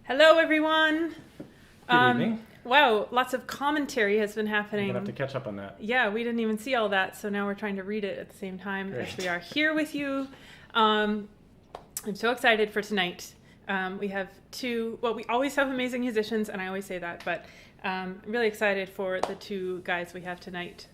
Hello, everyone. Good evening. Wow, lots of commentary has been happening. I'm going to have to catch up on that. Yeah, we didn't even see all that, so now we're trying to read it at the same time Great. as we are here with you. I'm so excited for tonight. We have we always have amazing musicians, and I always say that, but I'm really excited for the two guys we have tonight.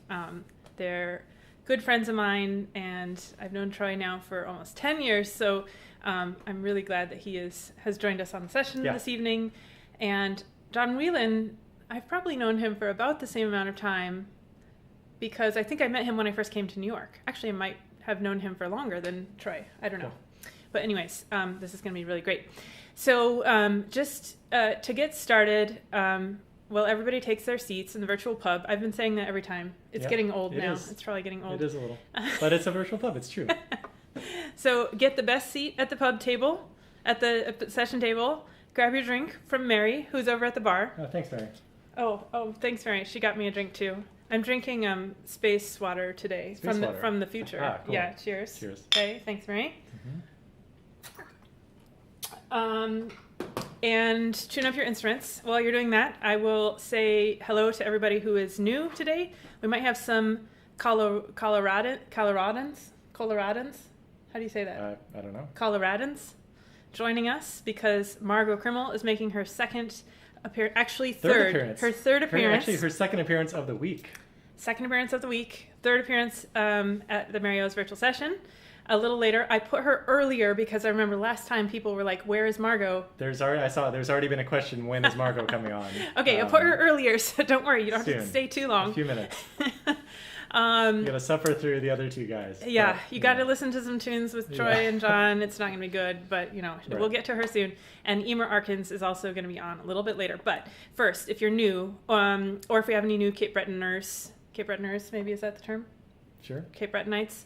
They're good friends of mine, and I've known Troy now for almost 10 years, so I'm really glad that he has joined us on the session this evening. And John Whelan, I've probably known him for about the same amount of time, because I think I met him when I first came to New York. Actually, I might have known him for longer than Troy. I don't know. But anyways, this is going to be really great. So just to get started, well, everybody takes their seats in the virtual pub. I've been saying that every time. It's getting old now. It's probably getting old. It is a little. But it's a virtual pub. It's true. So get the best seat at the pub table, at the session table. Grab your drink from Mary, who's over at the bar. Oh, thanks, Mary. Oh, thanks, Mary. She got me a drink, too. I'm drinking space water today from the future. Ah, cool. Yeah, cheers. Cheers. Okay, thanks, Mary. Mm-hmm. And tune up your instruments. While you're doing that, I will say hello to everybody who is new today. We might have some Coloradans. How do you say that? I don't know. Coloradans joining us because Margot Krimmel is making her second appearance. Actually, third appearance. Her third appearance. Her second appearance of the week. Second appearance of the week. Third appearance at the Mario's virtual session. A little later, I put her earlier because I remember last time people were like, "Where is Margot?" There's already been a question. When is Margot coming on? Okay, I put her earlier, so don't worry. You don't have to stay too long. A few minutes. You gotta suffer through the other two guys. Yeah, you gotta listen to some tunes with Troy and John. It's not gonna be good, but we'll get to her soon. And Emer Arkins is also gonna be on a little bit later. But first, if you're new, or if we have any new Cape Bretoners, maybe is that the term? Sure. Cape Bretonites.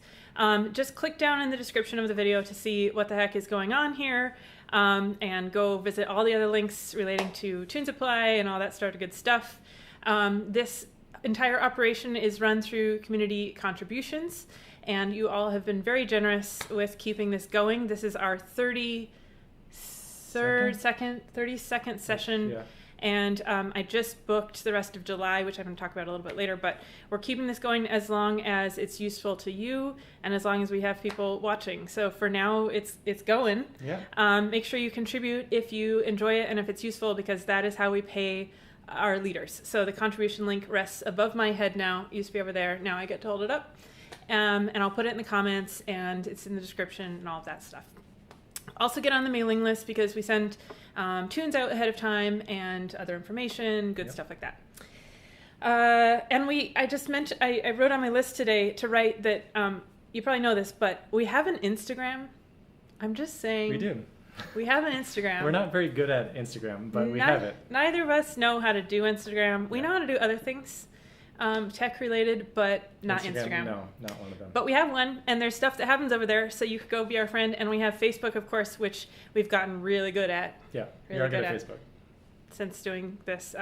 Just click down in the description of the video to see what the heck is going on here, and go visit all the other links relating to Tune Supply and all that sort of good stuff. This entire operation is run through community contributions, and you all have been very generous with keeping this going. This is our 32nd session. Yeah. And I just booked the rest of July, which I'm going to talk about a little bit later, but we're keeping this going as long as it's useful to you and as long as we have people watching. So for now, it's going. Yeah. Make sure you contribute if you enjoy it and if it's useful, because that is how we pay our leaders. So the contribution link rests above my head now. It used to be over there. Now I get to hold it up. And I'll put it in the comments, and it's in the description and all of that stuff. Also get on the mailing list because we send tunes out ahead of time and other information, good stuff like that. And I wrote on my list today to write that, you probably know this, but we have an Instagram. I'm just saying. We do. We have an Instagram. We're not very good at Instagram, but we have it. Neither of us know how to do Instagram. We know how to do other things, tech related, but not Instagram. No, not one of them. But we have one, and there's stuff that happens over there, so you could go be our friend. And we have Facebook, of course, which we've gotten really good at. Yeah, really we are good at Facebook. Since doing this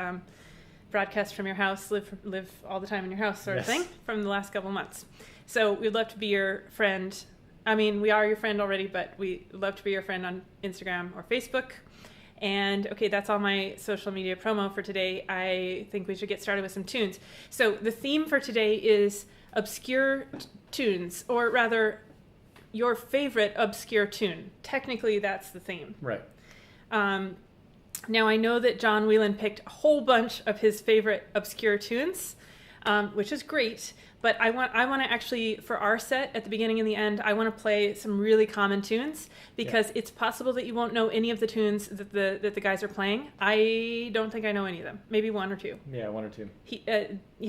broadcast from your house, live all the time in your house sort of thing, from the last couple months. So we'd love to be your friend. I mean, we are your friend already, but we'd love to be your friend on Instagram or Facebook. And okay, that's all my social media promo for today. I think we should get started with some tunes. So the theme for today is obscure tunes, or rather, your favorite obscure tune. Technically, that's the theme. Right. Now, I know that John Whelan picked a whole bunch of his favorite obscure tunes, which is great. But I want to actually, for our set at the beginning and the end, I want to play some really common tunes, because it's possible that you won't know any of the tunes that the guys are playing. I don't think I know any of them. Maybe one or two. Yeah, one or two.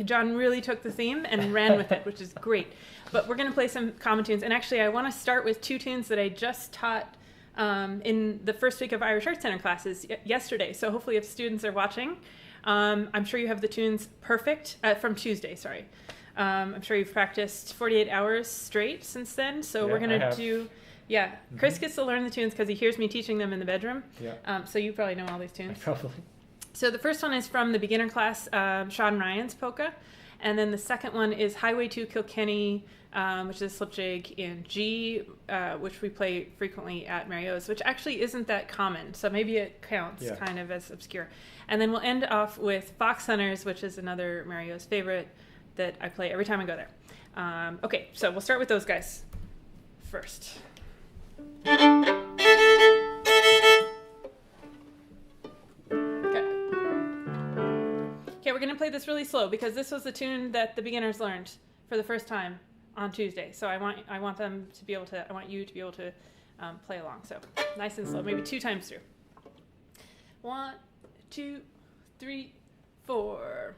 John really took the theme and ran with it, which is great. But we're going to play some common tunes. And actually, I want to start with two tunes that I just taught in the first week of Irish Arts Center classes yesterday. So hopefully if students are watching, I'm sure you have the tunes perfect from Tuesday, sorry. I'm sure you've practiced 48 hours straight since then. So we're going to do... Yeah, Chris gets to learn the tunes because he hears me teaching them in the bedroom. Yeah. So you probably know all these tunes. Probably. So the first one is from the beginner class, Sean Ryan's Polka. And then the second one is Highway to Kilkenny, which is a slip jig in G, which we play frequently at Mario's, which actually isn't that common. So maybe it counts kind of as obscure. And then we'll end off with Foxhunters, which is another Mario's favorite that I play every time I go there. Okay, so we'll start with those guys first. Okay, we're going to play this really slow because this was the tune that the beginners learned for the first time on Tuesday. So I want you to be able to play along. So nice and slow, maybe 2 times through. 1, 2, 3, 4.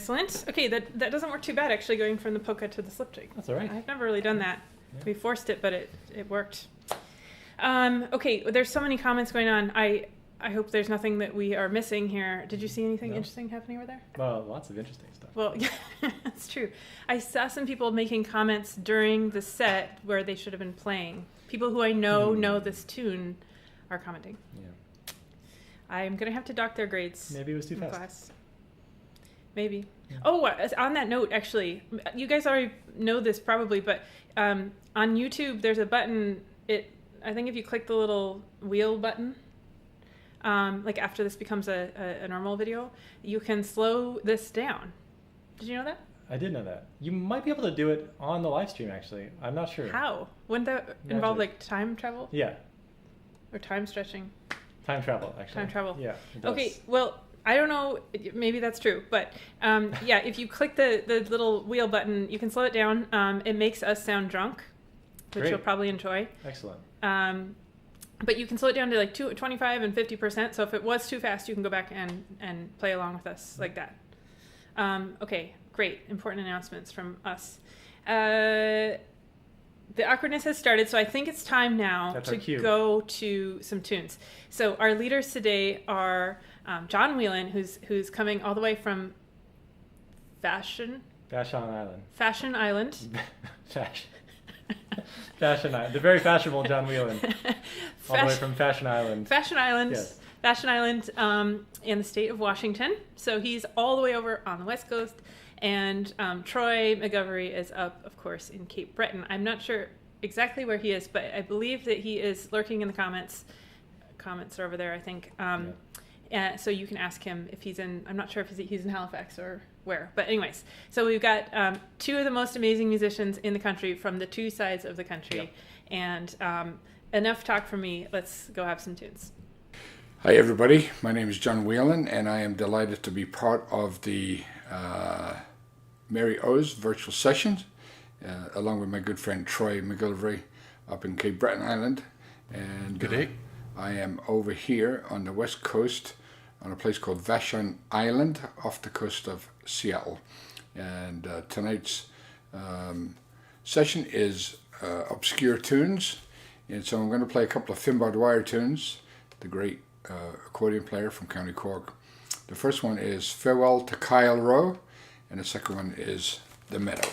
Excellent. Okay, that doesn't work too bad, actually, going from the polka to the slip jig. That's all right. I've never really done that. Yeah. We forced it, but it worked. Okay, there's so many comments going on. I hope there's nothing that we are missing here. Did you see anything interesting happening over there? Well, lots of interesting stuff. Well, yeah, that's true. I saw some people making comments during the set where they should have been playing. People who I know this tune are commenting. Yeah. I'm going to have to dock their grades. Maybe it was too fast. Class. Maybe. Yeah. Oh, on that note, actually, you guys already know this probably, but on YouTube, there's a button. I think if you click the little wheel button, like after this becomes a normal video, you can slow this down. Did you know that? I did know that. You might be able to do it on the live stream, actually. I'm not sure. How? Wouldn't that involve like time travel? Yeah. Or time stretching? Time travel, actually. Time travel. Yeah. It does. Okay, well, I don't know. Maybe that's true. But yeah, if you click the little wheel button, you can slow it down. It makes us sound drunk, which Great. you'll probably enjoy. Excellent. But you can slow it down to like 25 and 50%. So if it was too fast, you can go back and play along with us like that. Okay, great. Important announcements from us. The awkwardness has started, so I think it's time now to go to some tunes. So our leaders today are John Whelan, who's coming all the way from Fashion Island. Fashion Island. The very fashionable John Whelan. All the way from Fashion Island. Fashion Island. Yes. Fashion Island in the state of Washington. So he's all the way over on the West Coast. And Troy MacGillivray is up, of course, in Cape Breton. I'm not sure exactly where he is, but I believe that he is lurking in the comments. Comments are over there, I think. So you can ask him if he's in, I'm not sure if he's in Halifax or where. But anyways, so we've got two of the most amazing musicians in the country from the two sides of the country. Yep. And enough talk from me. Let's go have some tunes. Hi everybody, my name is John Whelan and I am delighted to be part of the Mary O's virtual sessions along with my good friend Troy MacGillivray up in Cape Breton Island. And good day. I am over here on the west coast on a place called Vashon Island off the coast of Seattle. And tonight's session is obscure tunes. And so I'm going to play a couple of Dwyer tunes, the great accordion player from County Cork. The first one is Farewell to Cailroe, and the second one is The Meadow.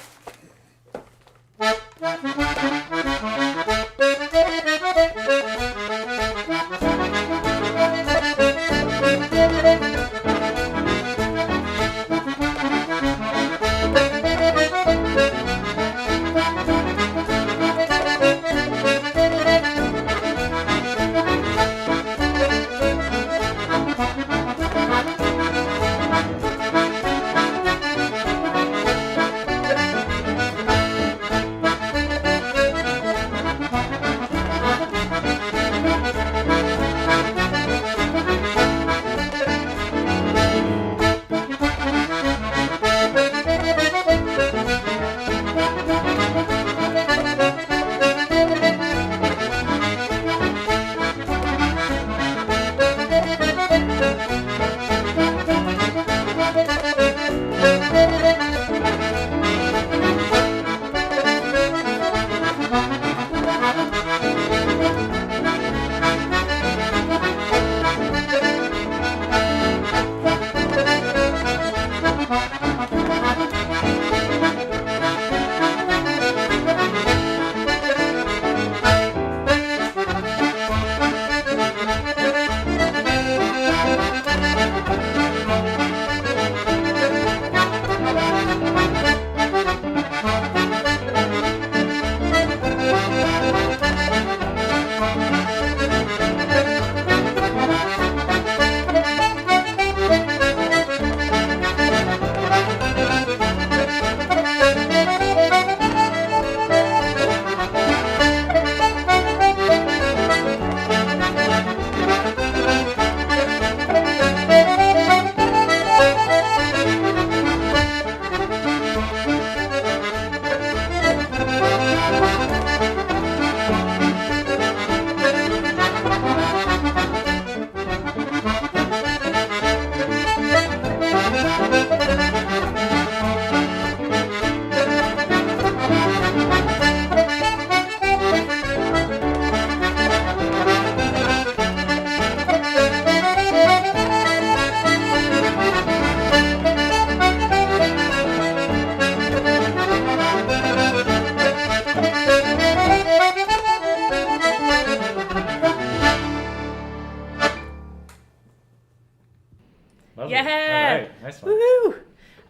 lovely. Yeah. All right. Nice one.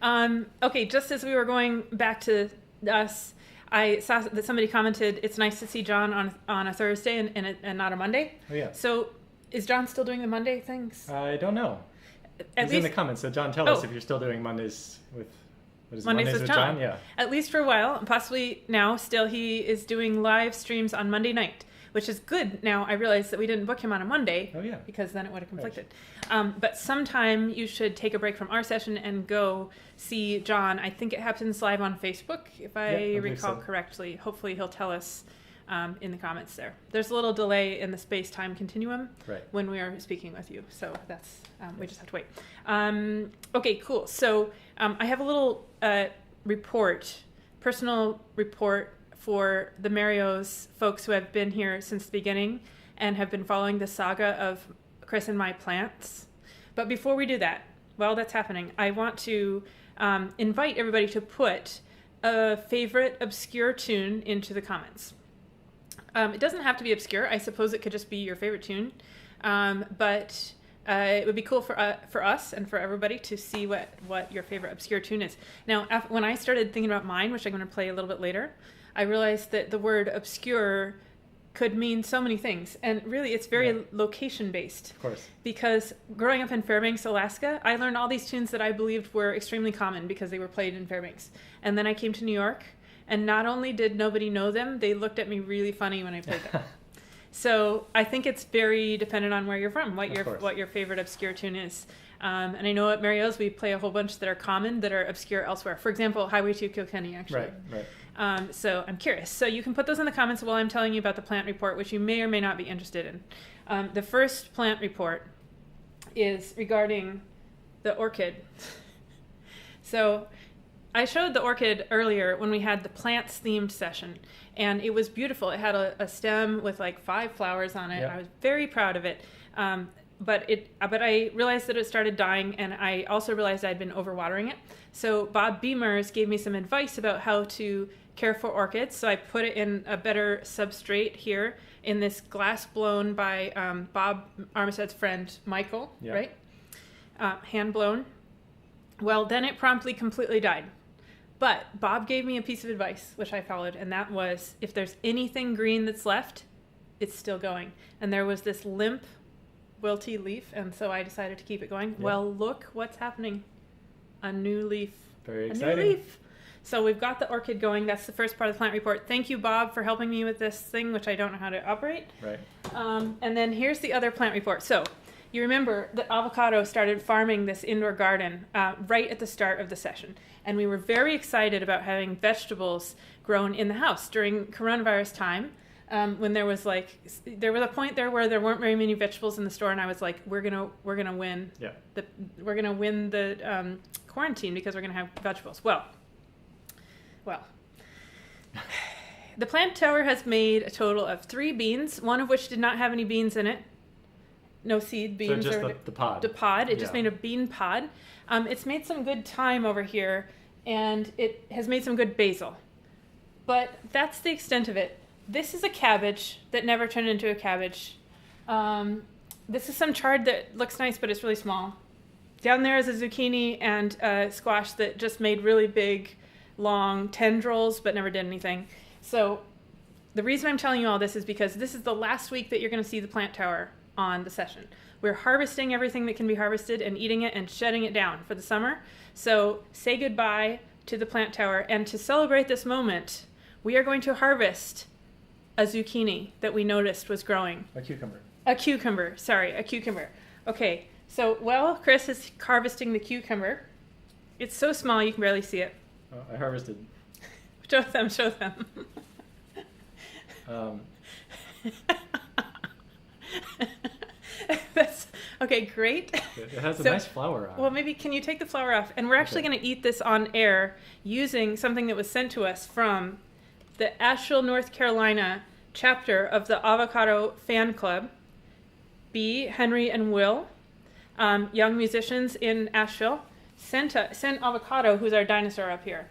Woohoo! Okay, just as we were going back to us, I saw that somebody commented, it's nice to see John on a Thursday and not a Monday. Oh, yeah. So is John still doing the Monday things? I don't know. He's in the comments, so John, tell us if you're still doing Mondays with... What is Mondays with John? Yeah. At least for a while, and possibly now still he is doing live streams on Monday night, which is good. Now I realize that we didn't book him on a Monday. Oh, yeah. Because then it would have conflicted. But sometime you should take a break from our session and go see John. I think it happens live on Facebook, if I recall correctly. Hopefully he'll tell us in the comments there. There's a little delay in the space-time continuum when we are speaking with you. So that's, we just have to wait. Okay, cool. So I have a little personal report for the Mario's folks who have been here since the beginning and have been following the saga of Chris and my plants. But before we do that, while that's happening, I want to invite everybody to put a favorite obscure tune into the comments. It doesn't have to be obscure. I suppose it could just be your favorite tune. But it would be cool for us and for everybody to see what your favorite obscure tune is. Now, when I started thinking about mine, which I'm going to play a little bit later, I realized that the word obscure could mean so many things. And really, it's very location-based. Of course. Because growing up in Fairbanks, Alaska, I learned all these tunes that I believed were extremely common because they were played in Fairbanks. And then I came to New York, and not only did nobody know them, they looked at me really funny when I played them. So I think it's very dependent on where you're from, what your favorite obscure tune is. And I know at Mario's we play a whole bunch that are common, that are obscure elsewhere. For example, Highway to Kilkenny, actually. Right. So I'm curious. So you can put those in the comments while I'm telling you about the plant report, which you may or may not be interested in. The first plant report is regarding the orchid. So I showed the orchid earlier when we had the plants themed session, and it was beautiful. It had a stem with like 5 flowers on it. I was very proud of it. But I realized that it started dying, and I also realized I'd been overwatering it. So Bob Beamers gave me some advice about how to care for orchids. So I put it in a better substrate here in this glass blown by Bob Armistead's friend Michael, right? Hand blown. Well, then it promptly completely died. But Bob gave me a piece of advice, which I followed, and that was, if there's anything green that's left, it's still going. And there was this limp, wilty leaf, and so I decided to keep it going. Well, look what's happening. A new leaf. Very exciting. A new leaf. So we've got the orchid going. That's the first part of the plant report. Thank you, Bob, for helping me with this thing, which I don't know how to operate. Right. And then here's the other plant report. So you remember that Avocado started farming this indoor garden right at the start of the session. And we were very excited about having vegetables grown in the house during coronavirus time. When there was a point there where there weren't very many vegetables in the store, and I was like, we're gonna win. Yeah. We're gonna win the quarantine because we're gonna have vegetables. Well. The plant tower has made a total of 3 beans, one of which did not have any beans in it. No seed beans. So just the pod. The pod. It just made a bean pod. It's made some good thyme over here, and it has made some good basil. But that's the extent of it. This is a cabbage that never turned into a cabbage. This is some chard that looks nice, but it's really small. Down there is a zucchini and a squash that just made really big, long tendrils, but never did anything. So the reason I'm telling you all this is because this is the last week that you're going to see the plant tower on the session. We're harvesting everything that can be harvested and eating it and shutting it down for the summer. So say goodbye to the plant tower. And to celebrate this moment, we are going to harvest a zucchini that we noticed was growing. A cucumber. A cucumber. Okay, so while Chris is harvesting the cucumber, it's so small you can barely see it. Oh, I harvested. Show them. That's okay, great. It has a nice flower on it. Well, maybe can you take the flower off? And we're actually going to eat this on air using something that was sent to us from the Asheville, North Carolina chapter of the Avocado Fan Club. B, Henry, and Will, young musicians in Asheville, sent Avocado, who's our dinosaur up here,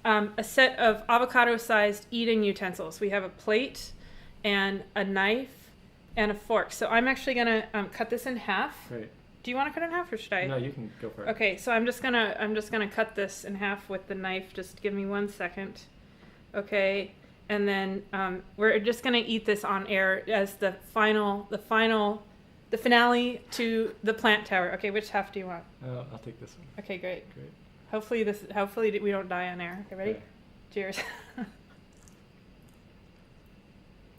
a set of avocado-sized eating utensils. We have a plate and a knife and a fork. So I'm actually going to cut this in half. Great. Do you want to cut it in half, or should I? No, you can go for it. Okay, so I'm just gonna cut this in half with the knife. Just give me 1 second. Okay, and then we're just gonna eat this on air as the finale to the plant tower. Okay, which half do you want? I'll take this one. Okay, great. Great. Hopefully we don't die on air. Okay, ready? Okay. Cheers.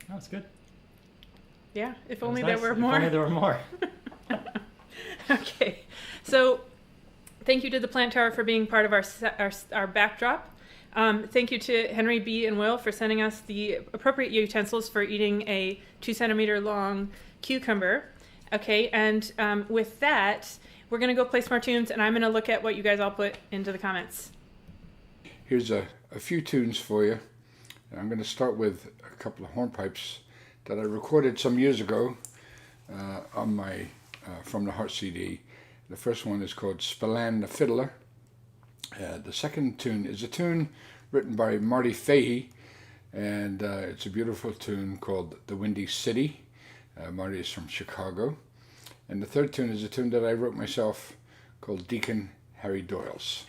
Oh, it's good. Yeah, if That only was there nice. were If more. only there were more. Okay, so thank you to the plant tower for being part of our backdrop. Thank you to Henry B. and Will for sending us the appropriate utensils for eating a 2 centimeter long cucumber. Okay, and with that, we're going to go play some more tunes, and I'm going to look at what you guys all put into the comments. Here's a few tunes for you. I'm going to start with a couple of hornpipes that I recorded some years ago on my From the Heart CD. The first one is called Spellan the Fiddler. The second tune is a tune written by Marty Fahey, and it's a beautiful tune called The Windy City. Marty is from Chicago. And the third tune is a tune that I wrote myself called Deacon Harry Doyle's.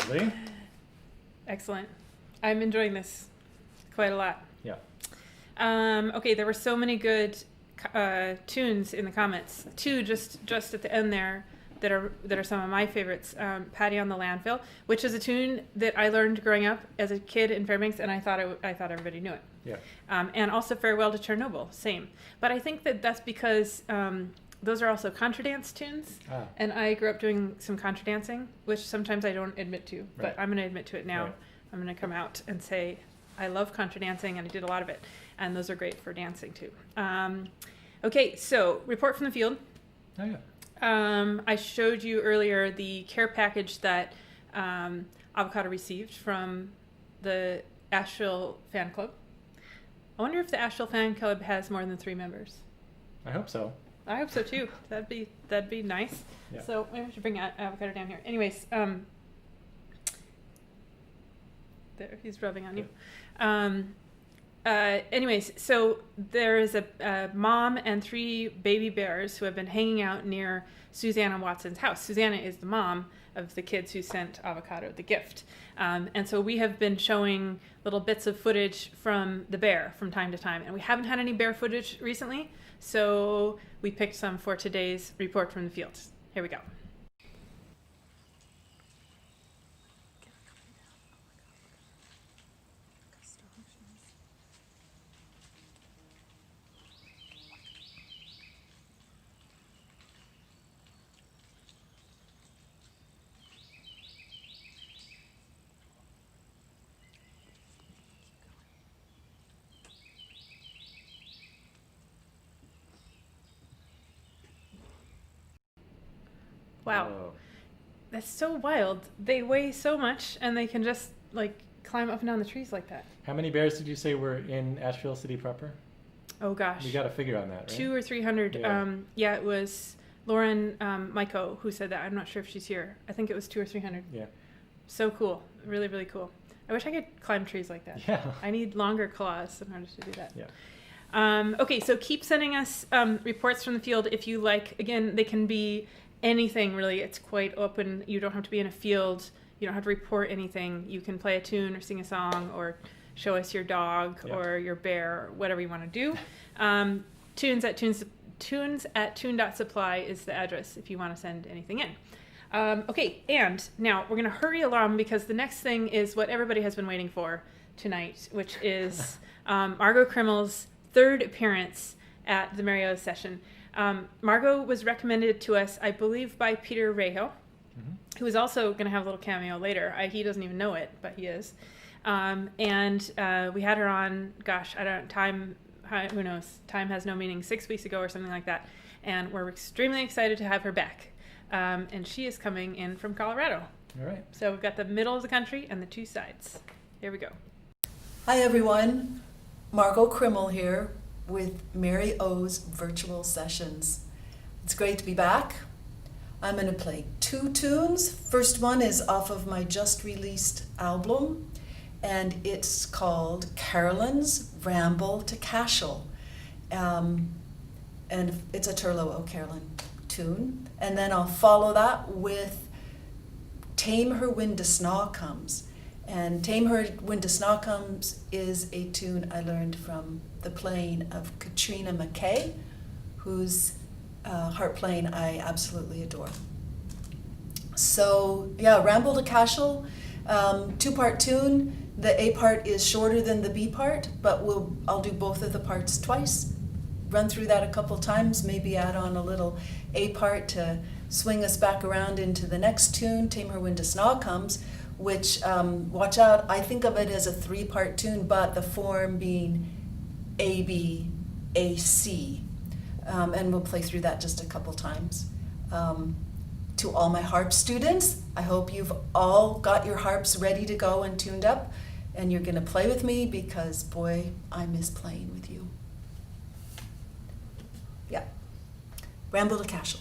Lovely. Excellent. I'm enjoying this quite a lot. Yeah. Okay, there were so many good tunes in the comments. Two just at the end there that are some of my favorites. Patty on the Landfill, which is a tune that I learned growing up as a kid in Fairbanks, and I thought everybody knew it. Yeah. And also Farewell to Chernobyl, same. But I think that's because those are also contra dance tunes, and I grew up doing some contra dancing, which sometimes I don't admit to, but I'm going to admit to it now. Right. I'm going to come out and say I love contra dancing, and I did a lot of it, and those are great for dancing too. Okay, so report from the field. Oh yeah. I showed you earlier the care package that Avocado received from the Asheville fan club. I wonder if the Asheville fan club has more than 3 members. I hope so. I hope so too. That'd be nice. Yeah. So maybe we should bring Avocado down here. Anyways, there, he's rubbing on you. Anyways, so there is a mom and 3 baby bears who have been hanging out near Susanna Watson's house. Susanna is the mom of the kids who sent Avocado the gift. And so we have been showing little bits of footage from the bear from time to time. And we haven't had any bear footage recently, so we picked some for today's report from the field. Here we go. Wow. Whoa. That's so wild. They weigh so much, and they can just climb up and down the trees like that. How many bears did you say were in Asheville City proper? Oh gosh. We got a figure on that, right? 200 or 300. Yeah. It was Lauren Myko who said that. I'm not sure if she's here. I think it was 200 or 300. Yeah. So cool. Really, really cool. I wish I could climb trees like that. Yeah. I need longer claws in order to do that. Yeah. Okay, so keep sending us reports from the field if you like. Again, they can be anything really. It's quite open. You don't have to be in a field. You don't have to report anything. You can play a tune or sing a song or show us your dog or your bear, or whatever you want to do. Tunes at tune.supply is the address if you want to send anything in. Okay, and now we're going to hurry along because the next thing is what everybody has been waiting for tonight, which is Margot Krimmel's 3rd appearance at the Meadow session. Margot was recommended to us, I believe, by Peter Reho, who is also going to have a little cameo later. He doesn't even know it, but he is. And we had her on, who knows, time has no meaning, 6 weeks ago or something like that. And we're extremely excited to have her back. And she is coming in from Colorado. All right. So we've got the middle of the country and the 2 sides. Here we go. Hi, everyone. Margot Krimmel here with Mary O's virtual sessions. It's great to be back. I'm going to play 2 tunes. First one is off of my just released album, and it's called Carolan's Ramble to Cashel. And it's a Turlough O'Carolan tune. And then I'll follow that with Tame Her When de Snaw Comes. And Tame Her When de Snaw Comes is a tune I learned from the playing of Katrina McKay, whose harp playing I absolutely adore. So yeah, Ramble to Cashel, 2-part tune. The A part is shorter than the B part, but I'll do both of the parts twice. Run through that a couple times, maybe add on a little A part to swing us back around into the next tune, Tame Her When de Snaw Comes, which, watch out, I think of it as a 3-part tune, but the form being A, B, A, C. And we'll play through that just a couple times. To all my harp students, I hope you've all got your harps ready to go and tuned up, and you're gonna play with me because, boy, I miss playing with you. Yeah. Ramble to Cashel.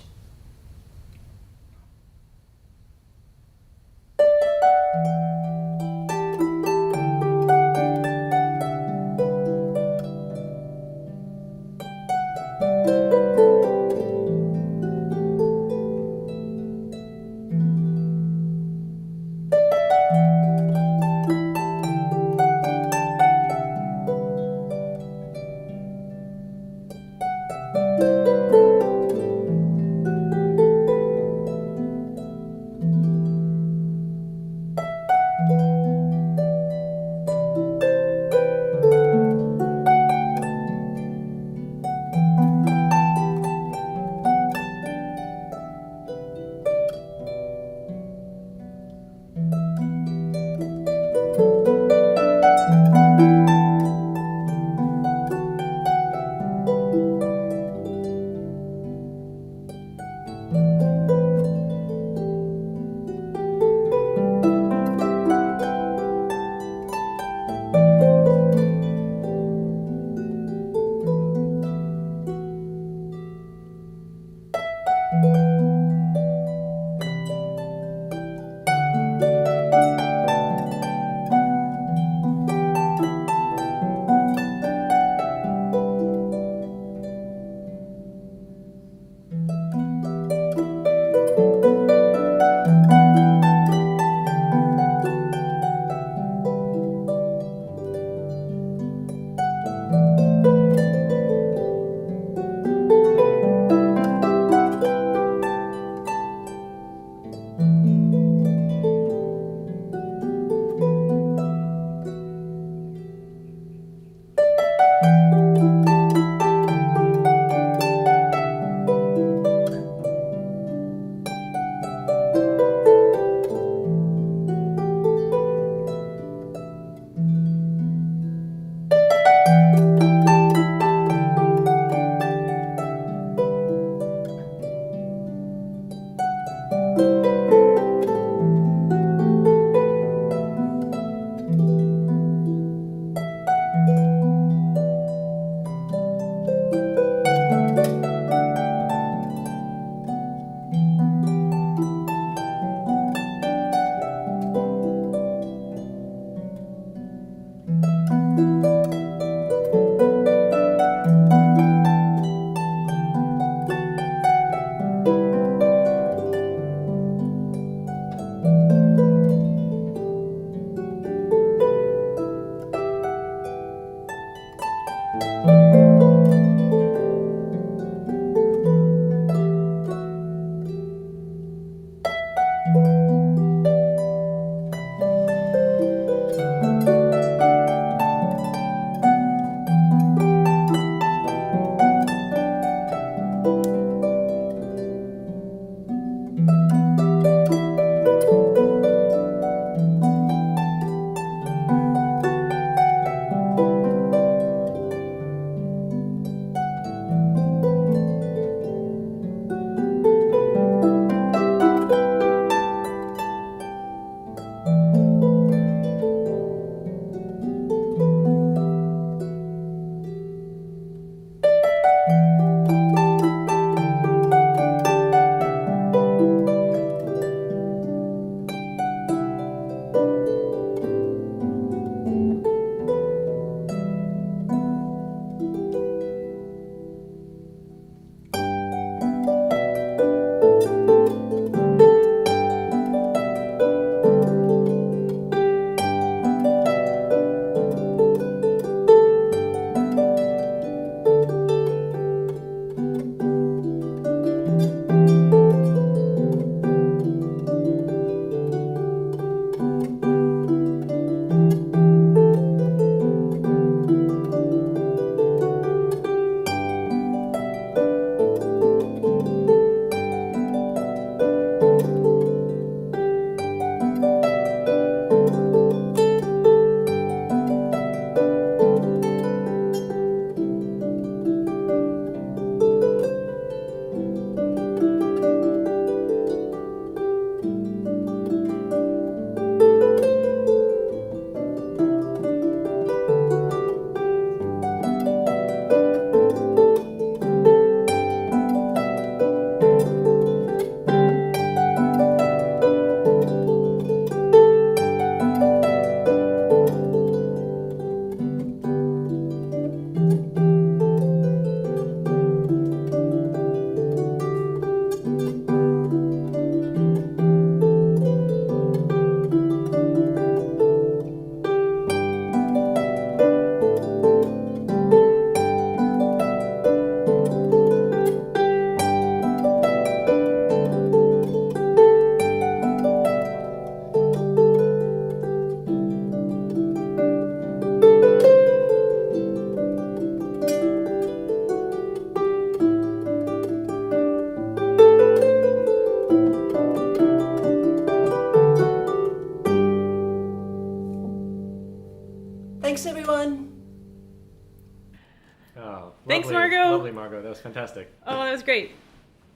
Thanks, Margot. Lovely, Margot. That was fantastic. Oh, that was great.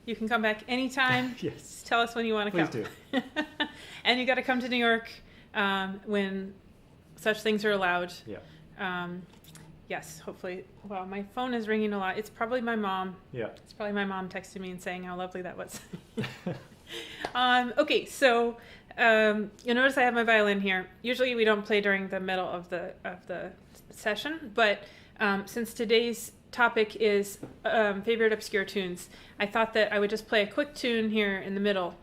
You can come back anytime. Yes. Just tell us when you want to come. Please do. And you got to come to New York when such things are allowed. Yeah. Yes, hopefully. Well, my phone is ringing a lot. It's probably my mom. Yeah. It's probably my mom texting me and saying how lovely that was. Okay, so you'll notice I have my violin here. Usually we don't play during the middle of the session, but since today's topic is favorite obscure tunes, I thought that I would just play a quick tune here in the middle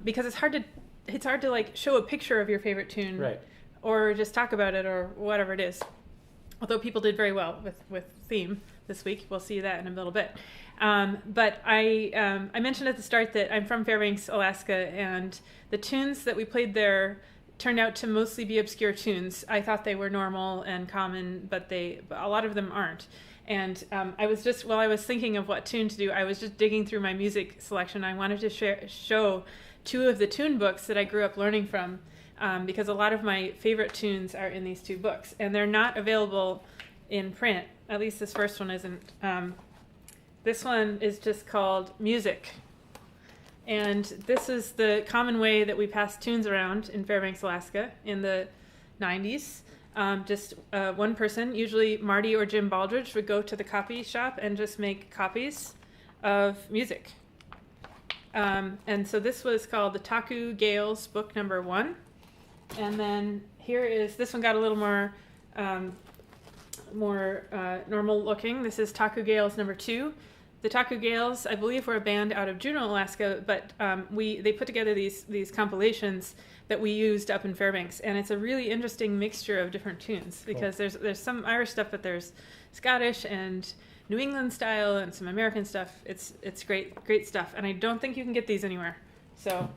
because it's hard to like show a picture of your favorite tune, right, or just talk about it or whatever it is. Although people did very well with theme this week. We'll see that in a little bit. But I mentioned at the start that I'm from Fairbanks, Alaska, and the tunes that we played there turned out to mostly be obscure tunes. I thought they were normal and common, but a lot of them aren't. And while I was thinking of what tune to do, I was just digging through my music selection. I wanted to show two of the tune books that I grew up learning from, because a lot of my favorite tunes are in these two books, and they're not available in print. At least this first one isn't. This one is just called Music. And this is the common way that we passed tunes around in Fairbanks, Alaska in the 90s. Just one person, usually Marty or Jim Baldridge, would go to the copy shop and just make copies of music. And so this was called the Taku Gales, book number 1. And then this one got a little more normal looking. This is Taku Gales number 2. the Taku Gales, I believe, were a band out of Juneau, Alaska, but they put together these compilations that we used up in Fairbanks, and it's a really interesting mixture of different tunes because there's some Irish stuff, but there's Scottish and New England style and some American stuff. It's great stuff, and I don't think you can get these anywhere. So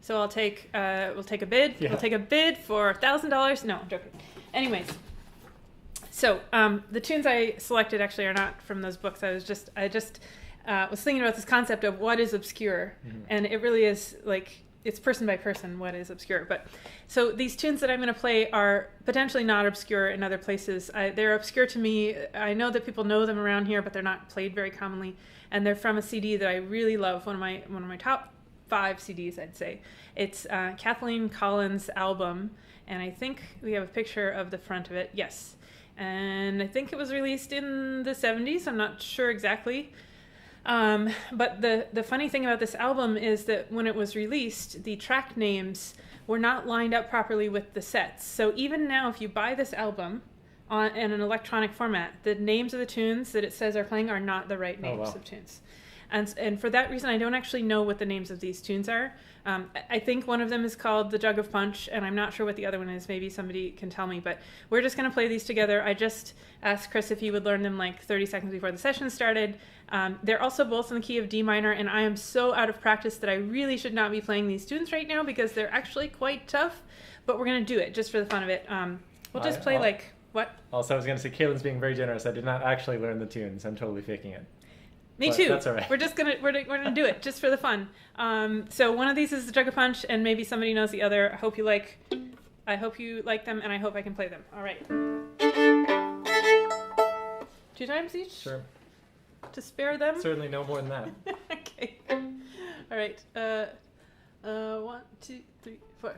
we'll take a bid. Yeah. We'll take a bid for $1,000. No, I'm joking. Anyways, so the tunes I selected actually are not from those books. I just was thinking about this concept of what is obscure, and it really is like it's person by person what is obscure. But so these tunes that I'm going to play are potentially not obscure in other places. They're obscure to me. I know that people know them around here, but they're not played very commonly. And they're from a CD that I really love. One of my top 5 CDs, I'd say. It's Kathleen Collins' album, and I think we have a picture of the front of it. Yes, and I think it was released in the 70s. I'm not sure exactly. But the funny thing about this album is that when it was released, the track names were not lined up properly with the sets. So even now, if you buy this album in an electronic format, the names of the tunes that it says are playing are not the right names of tunes. And for that reason, I don't actually know what the names of these tunes are. I think one of them is called The Jug of Punch, and I'm not sure what the other one is. Maybe somebody can tell me, but we're just going to play these together. I just asked Chris if he would learn them like 30 seconds before the session started. They're also both in the key of D minor, and I am so out of practice that I really should not be playing these tunes right now because they're actually quite tough, but we're going to do it just for the fun of it. We'll just play what? Also, I was going to say, Caitlin's being very generous. I did not actually learn the tunes. I'm totally faking it. Me too. That's all right. We're gonna do it just for the fun. So one of these is the Jug of Punch, and maybe somebody knows the other. I hope you like them, and I hope I can play them. All right. 2 times each. Sure. To spare them. Certainly no more than that. Okay. All right. 1, 2, 3, 4.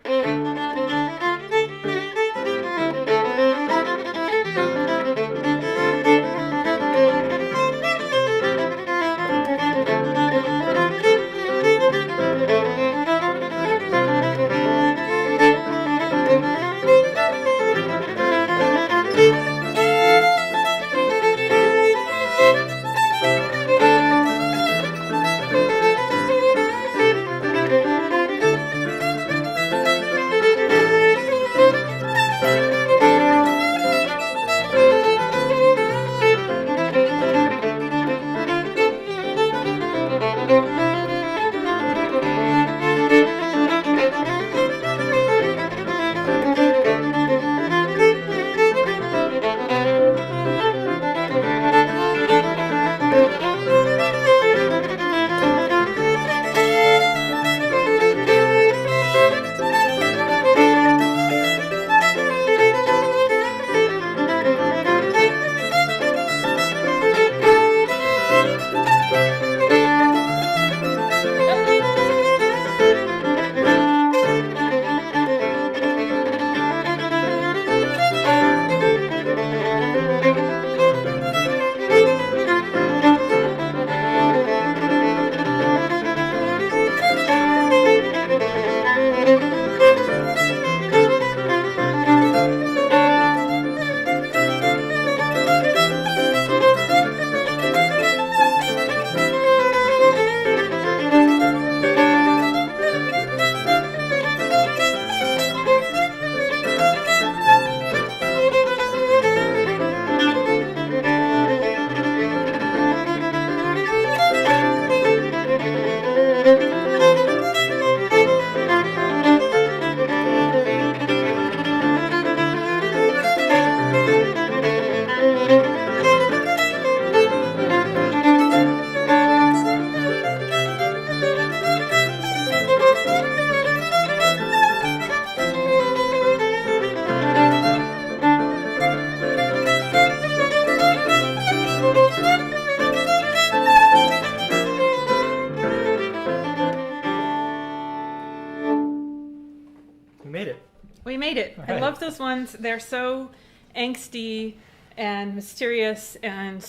I love those ones. They're so angsty and mysterious, and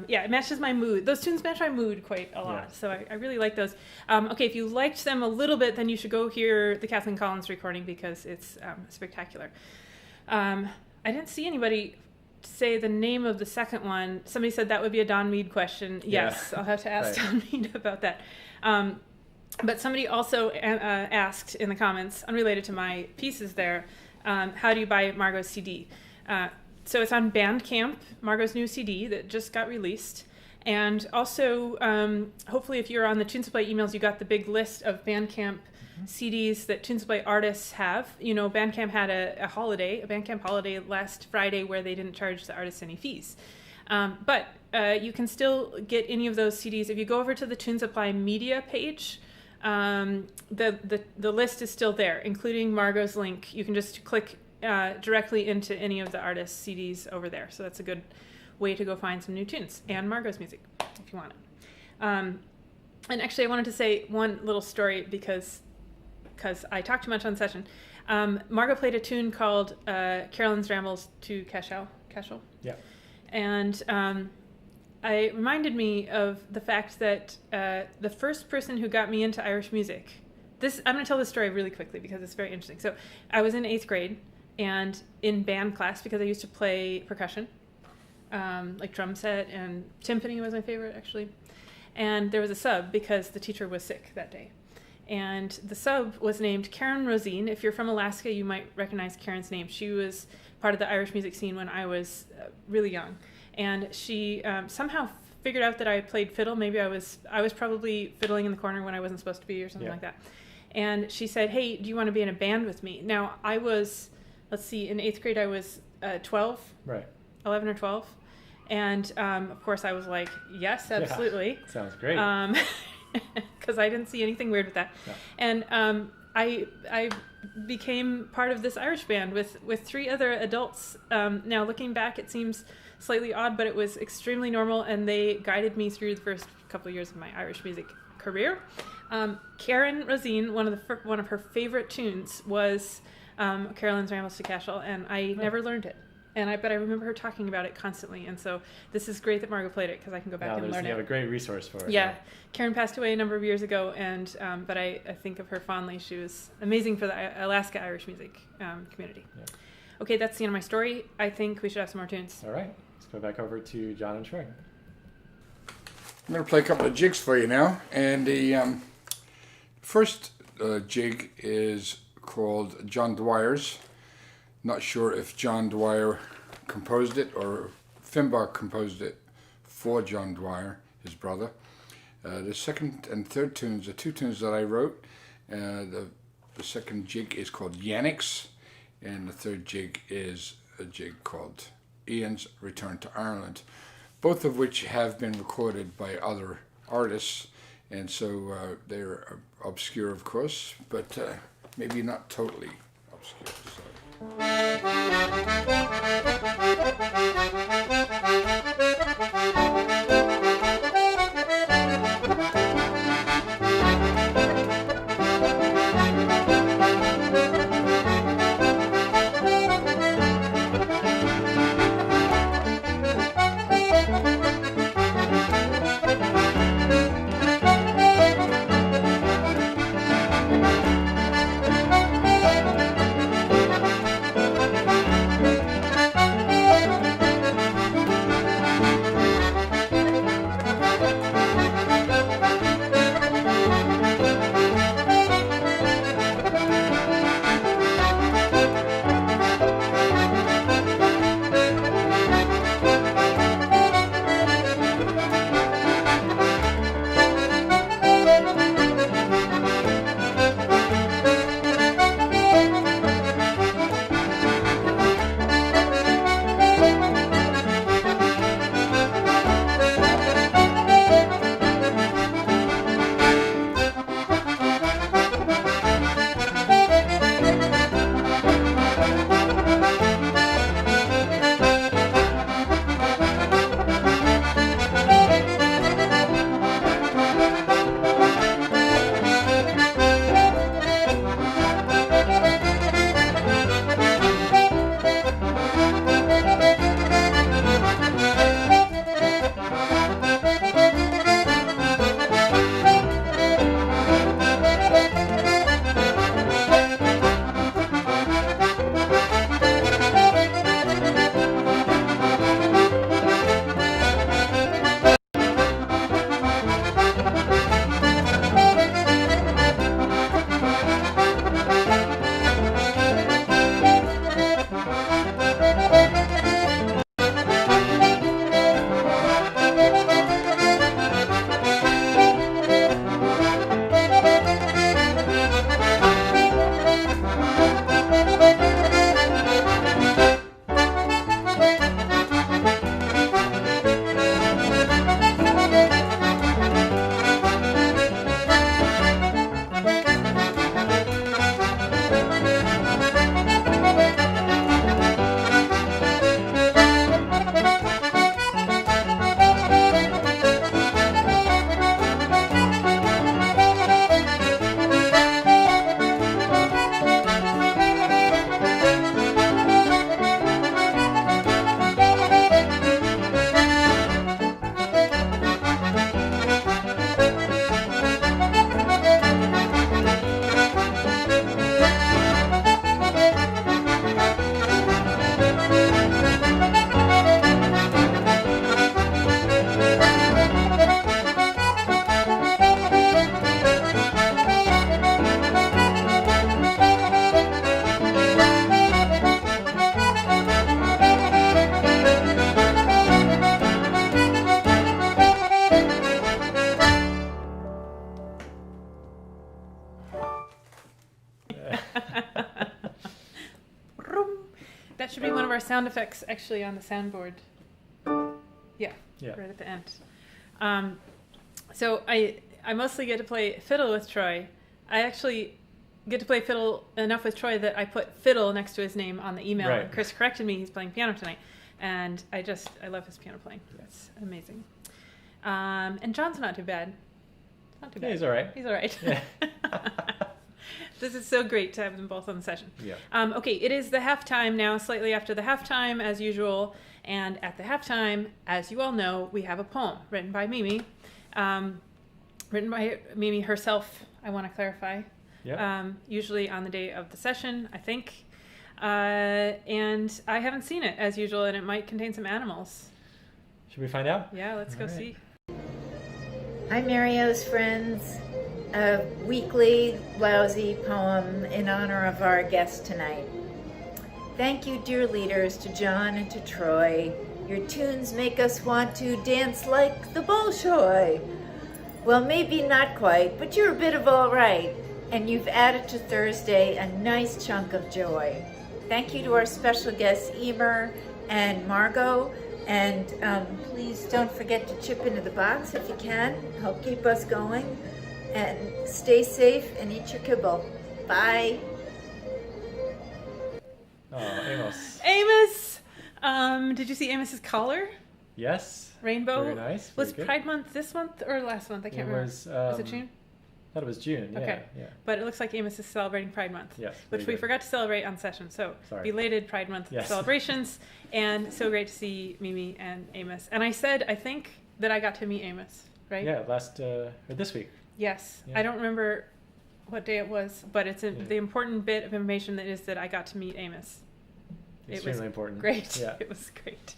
it matches my mood. Those tunes match my mood quite a lot, so I really like those. Okay, if you liked them a little bit, then you should go hear the Kathleen Collins recording because it's spectacular. I didn't see anybody say the name of the second one. Somebody said that would be a Don Mead question. Yes, I'll have to ask Don Mead about that. But somebody also asked in the comments, unrelated to my pieces there, how do you buy Margot's CD? So it's on Bandcamp, Margot's new CD that just got released. And also, hopefully if you're on the Tunes to Play emails, you got the big list of Bandcamp CDs that Tunes to Play artists have. You know, Bandcamp had a Bandcamp holiday last Friday where they didn't charge the artists any fees. But you can still get any of those CDs. If you go over to the Tunes to Play media page, the list is still there, including Margot's link. You can just click directly into any of the artists' CDs over there. So that's a good way to go find some new tunes and Margot's music if you want it. And actually, I wanted to say one little story because I talked too much on session. Margot played a tune called Carolan's Rambles to Cashel. Yeah. And it reminded me of the fact that the first person who got me into Irish music, I'm going to tell this story really quickly because it's very interesting. So I was in 8th grade and in band class because I used to play percussion, like drum set, and timpani was my favorite actually. And there was a sub because the teacher was sick that day. And the sub was named Karen Rosine. If you're from Alaska, you might recognize Karen's name. She was part of the Irish music scene when I was really young. And she somehow figured out that I played fiddle. Maybe I was probably fiddling in the corner when I wasn't supposed to be or something like that. And she said, hey, do you want to be in a band with me? Now, I was, in 8th grade, I was 12. Right. 11 or 12. And, of course, I was like, yes, absolutely. Yeah, sounds great. Because I didn't see anything weird with that. No. And I became part of this Irish band with 3 other adults. Now, looking back, it seems slightly odd, but it was extremely normal, and they guided me through the first couple of years of my Irish music career. Karen Rosine, one of her favorite tunes was Carolan's Rambles to Cashel, and I never learned it. But I remember her talking about it constantly, and so this is great that Margot played it because I can go back and learn it. You have a great resource for it. Yeah, Karen passed away a number of years ago, and but I think of her fondly. She was amazing for the Alaska Irish music community. Yeah. Okay, that's the end of my story. I think we should have some more tunes. All right, let's go back over to John and Troy. I'm going to play a couple of jigs for you now, and the first jig is called John Dwyer's. Not sure if John Dwyer composed it or Finbar composed it for John Dwyer, his brother. The second and third tunes are 2 tunes that I wrote. The second jig is called Yanick's, and the third jig is a jig called Ian's Return to Ireland, both of which have been recorded by other artists, and so they're obscure, of course, but maybe not totally obscure. So. That should be one of our sound effects actually on the soundboard. Yeah. Right at the end. So I mostly get to play fiddle with Troy. I actually get to play fiddle enough with Troy that I put fiddle next to his name on the email. Right. And Chris corrected me. He's playing piano tonight. And I love his piano playing. It's amazing. And John's not too bad. Not too bad. Yeah, he's all right. He's all right. Yeah. This is so great to have them both on the session. Yeah. Okay, it is the halftime now, slightly after the halftime as usual. And at the halftime, as you all know, we have a poem written by Mimi. Written by Mimi herself, I want to clarify. Yeah. Usually on the day of the session, I think. And I haven't seen it as usual, and it might contain some animals. Should we find out? Yeah, let's go see. Hi, Mario's friends. A weekly lousy poem in honor of our guest tonight. Thank you, dear leaders, to John and to Troy. Your tunes make us want to dance like the Bolshoi. Well, maybe not quite, but you're a bit of all right. And you've added to Thursday a nice chunk of joy. Thank you to our special guests, Emer and Margot. And please don't forget to chip into the box if you can. Help keep us going. And stay safe and eat your kibble. Bye. Oh, Amos. Amos! Did you see Amos's collar? Yes. Rainbow. Very nice. Was Pride Month this month or last month? I can't remember. Was it June? I thought it was June. Yeah, okay. Yeah. But it looks like Amos is celebrating Pride Month. Yes. Which we forgot to celebrate on session. So belated Pride Month celebrations. And so great to see Mimi and Amos. And I think that I got to meet Amos, right? Yeah, or this week. Yes. Yeah. I don't remember what day it was, but it's the important bit of information that is that I got to meet Amos. Extremely important. Great. Yeah. It was great.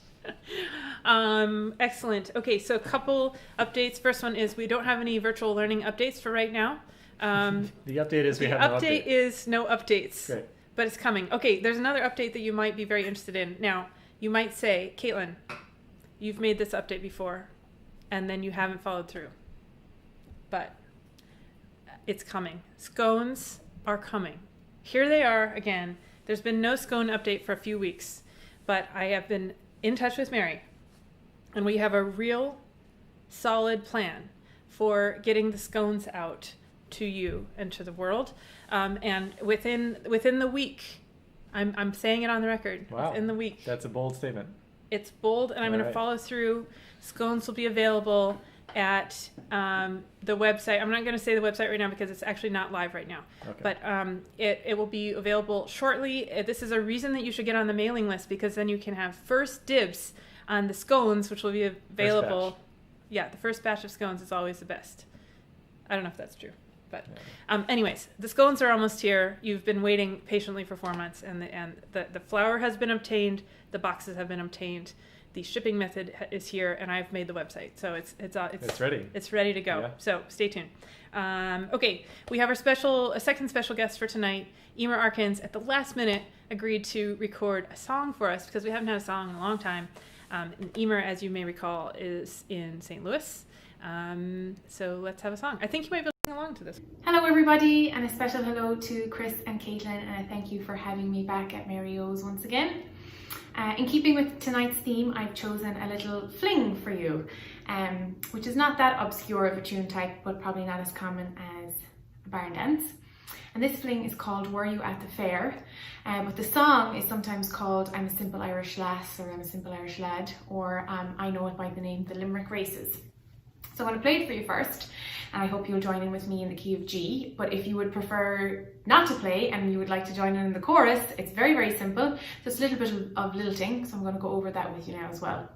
Excellent. Okay, so a couple updates. First one is we don't have any virtual learning updates for right now. The update is we have no update. The update is no updates. Great. But it's coming. Okay, there's another update that you might be very interested in. Now, you might say, Caitlin, you've made this update before, and then you haven't followed through. But it's coming. Scones are coming. Here they are again. There's been no scone update for a few weeks, but I have been in touch with Mary, and we have a real solid plan for getting the scones out to you and to the world. And within the week, I'm saying it on the record. Wow. Within the week. That's a bold statement. It's bold, and I'm going to follow through. Scones will be available at the website. I'm not going to say the website right now because it's actually not live right now. Okay. But it will be available shortly. This is a reason that you should get on the mailing list, because then you can have first dibs on the scones, which will be available. Yeah, the first batch of scones is always the best. I don't know if that's true. But anyways, the scones are almost here. You've been waiting patiently for 4 months, and the flour has been obtained. The boxes have been obtained. The shipping method is here, and I've made the website, so it's ready. It's ready to go. Yeah. So stay tuned. Okay, we have a second special guest for tonight. Emer Arkins at the last minute agreed to record a song for us because we haven't had a song in a long time. And Emer, as you may recall, is in St. Louis. So let's have a song. I think you might be listening along to this. Hello everybody, and a special hello to Chris and Caitlin, and I thank you for having me back at Mary O's once again. In keeping with tonight's theme, I've chosen a little fling for you, which is not that obscure of a tune type, but probably not as common as a barn dance. And this fling is called Were You at the Fair? But the song is sometimes called I'm a Simple Irish Lass, or I'm a Simple Irish Lad, or I know it by the name The Limerick Races. So I'm going to play it for you first, and I hope you'll join in with me in the key of G. But if you would prefer not to play and you would like to join in the chorus, it's very, very simple. Just a little bit of lilting, so I'm going to go over that with you now as well.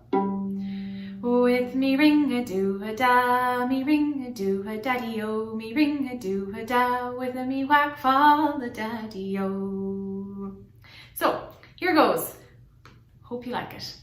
With me ring-a-doo-a-da, me ring-a-doo-a-daddy-o, me ring-a-doo-a-da, with a me whack-fall-a-daddy-o. So, here goes. Hope you like it.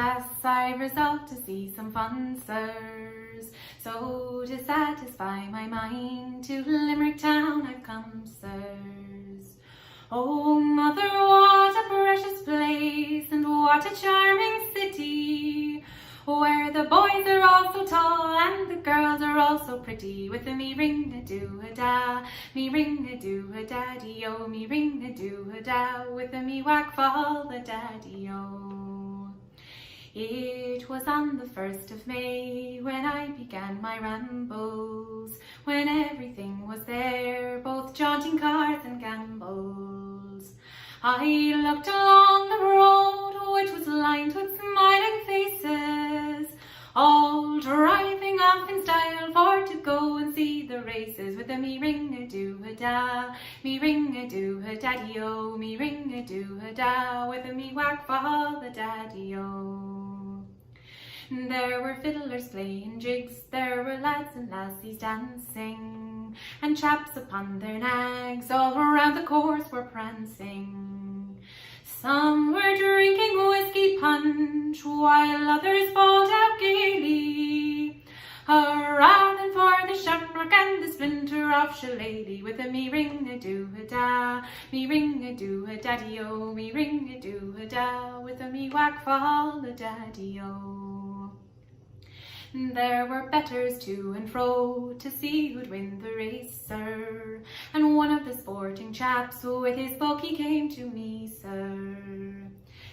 lass, I resolved to see some fun, sirs. So to satisfy my mind, to Limerick town I've come, sirs. Oh, mother, what a precious place, and what a charming city, where the boys are all so tall, and the girls are all so pretty, with a me ring-a-doo-a-da, me ring-a-doo-a-daddy-o, me ring-a-doo-a-da, with a me whack-fall-a-daddy-o. It was on the 1st of May when I began my rambles, when everything was there, both jaunting cars and gambols. I looked along the road, which was lined with smiling faces, all driving off in style for to go and see the races, with a me ring-a-doo-a-da, me ring-a-doo-a-daddy-o, me ring-a-doo-a-da, with a me whack-fall-a-daddy-o. There were fiddlers playing jigs, there were lads and lassies dancing, and chaps upon their nags all around the course were prancing. Some were drinking whiskey punch, while others bawled out gaily, a-rowing for the shamrock and the splinter of shillelagh, with a me ring-a-doo-a-da, me ring-a-doo-a-daddy-o, me ring-a-doo-a-da, with a me whack-fall-a-daddy-o. There were betters to and fro to see who'd win the race, sir, and one of the sporting chaps with his bogey came to me, sir.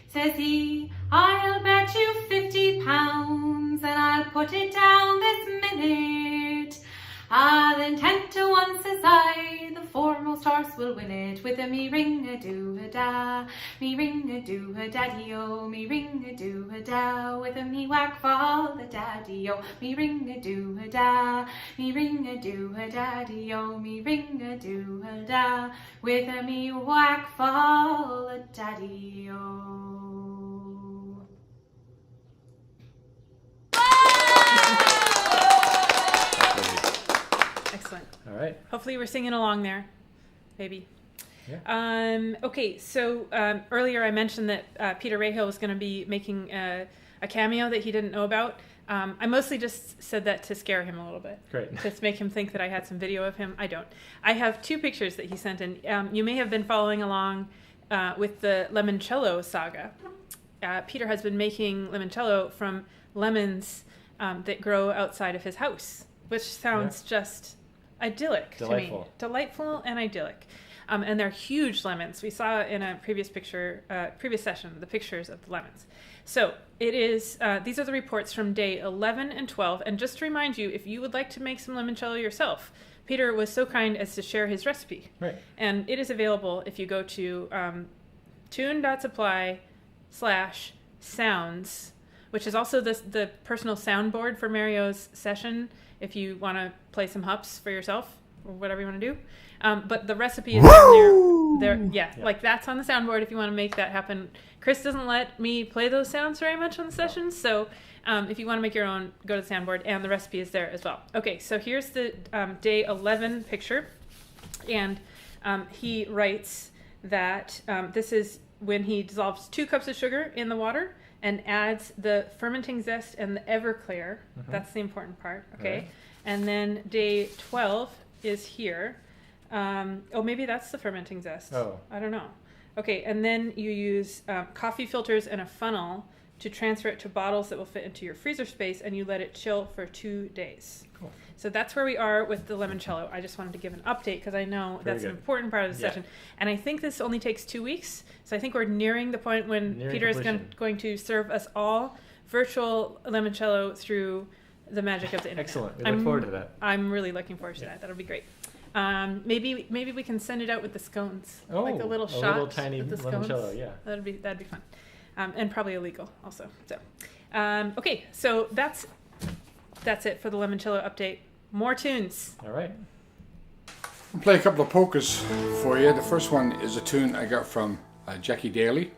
Says he, I'll bet you £50 and I'll put it down this minute. Ah, then 10 to 1, says I, the foremost horse will win it, with a me ring-a-doo-a-da, me ring-a-doo-a-daddy-o, me ring-a-doo-a-da, with a me whack-fall-a-daddy-o, me ring-a-doo-a-da, me ring-a-doo-a-daddy-o, me ring-a-doo-a-da, with a me whack-fall-a-daddy-o. Excellent. All right. Hopefully we're singing along there, maybe. Yeah. Okay, so earlier I mentioned that Peter Rahill was going to be making a cameo that he didn't know about. I mostly just said that to scare him a little bit. Great. Just make him think that I had some video of him. I don't. I have 2 pictures that he sent in. You may have been following along with the limoncello saga. Peter has been making limoncello from lemons that grow outside of his house, which sounds just idyllic to me. Delightful and idyllic. And they're huge lemons. We saw in a previous session, the pictures of the lemons. So it is, these are the reports from day 11 and 12. And just to remind you, if you would like to make some limoncello yourself, Peter was so kind as to share his recipe. Right. And it is available if you go to tune.supply/sounds, which is also the personal soundboard for Mario's session, if you want to play some hups for yourself or whatever you want to do. But the recipe is there. Yeah, like that's on the soundboard if you want to make that happen. Chris doesn't let me play those sounds very much on the sessions, so if you want to make your own, go to the soundboard, and the recipe is there as well. Okay, so here's the day 11 picture, and he writes that this is when he dissolves 2 cups of sugar in the water and adds the fermenting zest and the Everclear. Mm-hmm. That's the important part, okay? Right. And then day 12 is here. Maybe that's the fermenting zest. Oh. I don't know. Okay, and then you use coffee filters and a funnel to transfer it to bottles that will fit into your freezer space, and you let it chill for 2 days. Cool. So that's where we are with the limoncello. I just wanted to give an update because I know that's an important part of the session. And I think this only takes 2 weeks. So I think we're nearing the point when Peter is going to serve us all virtual limoncello through the magic of the internet. Excellent. We look forward to that. I'm really looking forward to that. That'll be great. Maybe we can send it out with the scones, like a little shot, little tiny with the scones. limoncello. Yeah, that'd be fun, and probably illegal also. So, okay, so that's it for the limoncello update. More tunes. All right. I'll play a couple of polkas for you. The first one is a tune I got from Jackie Daly.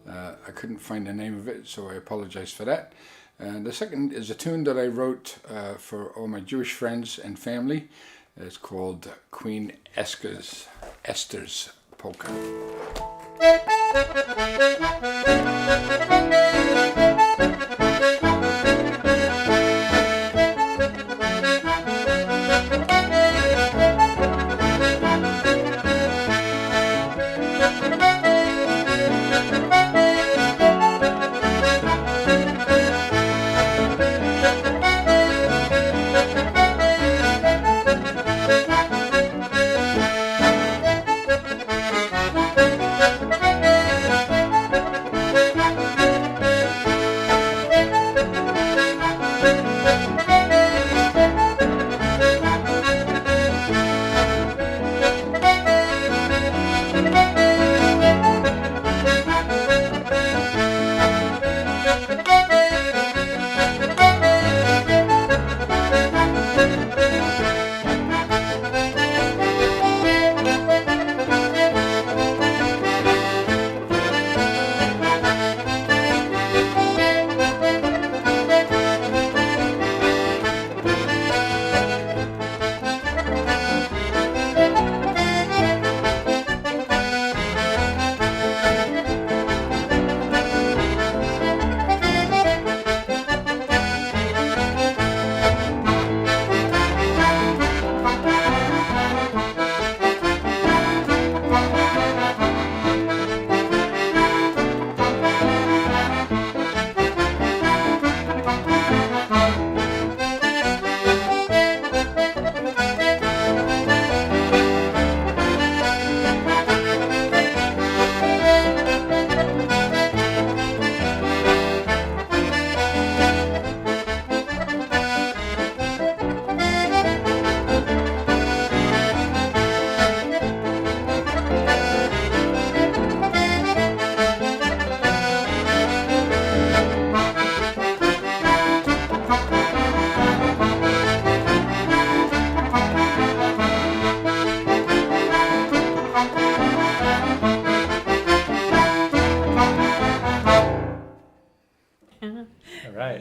I couldn't find the name of it, so I apologize for that. And the second is a tune that I wrote for all my Jewish friends and family. It's called Queen Esther's Polka.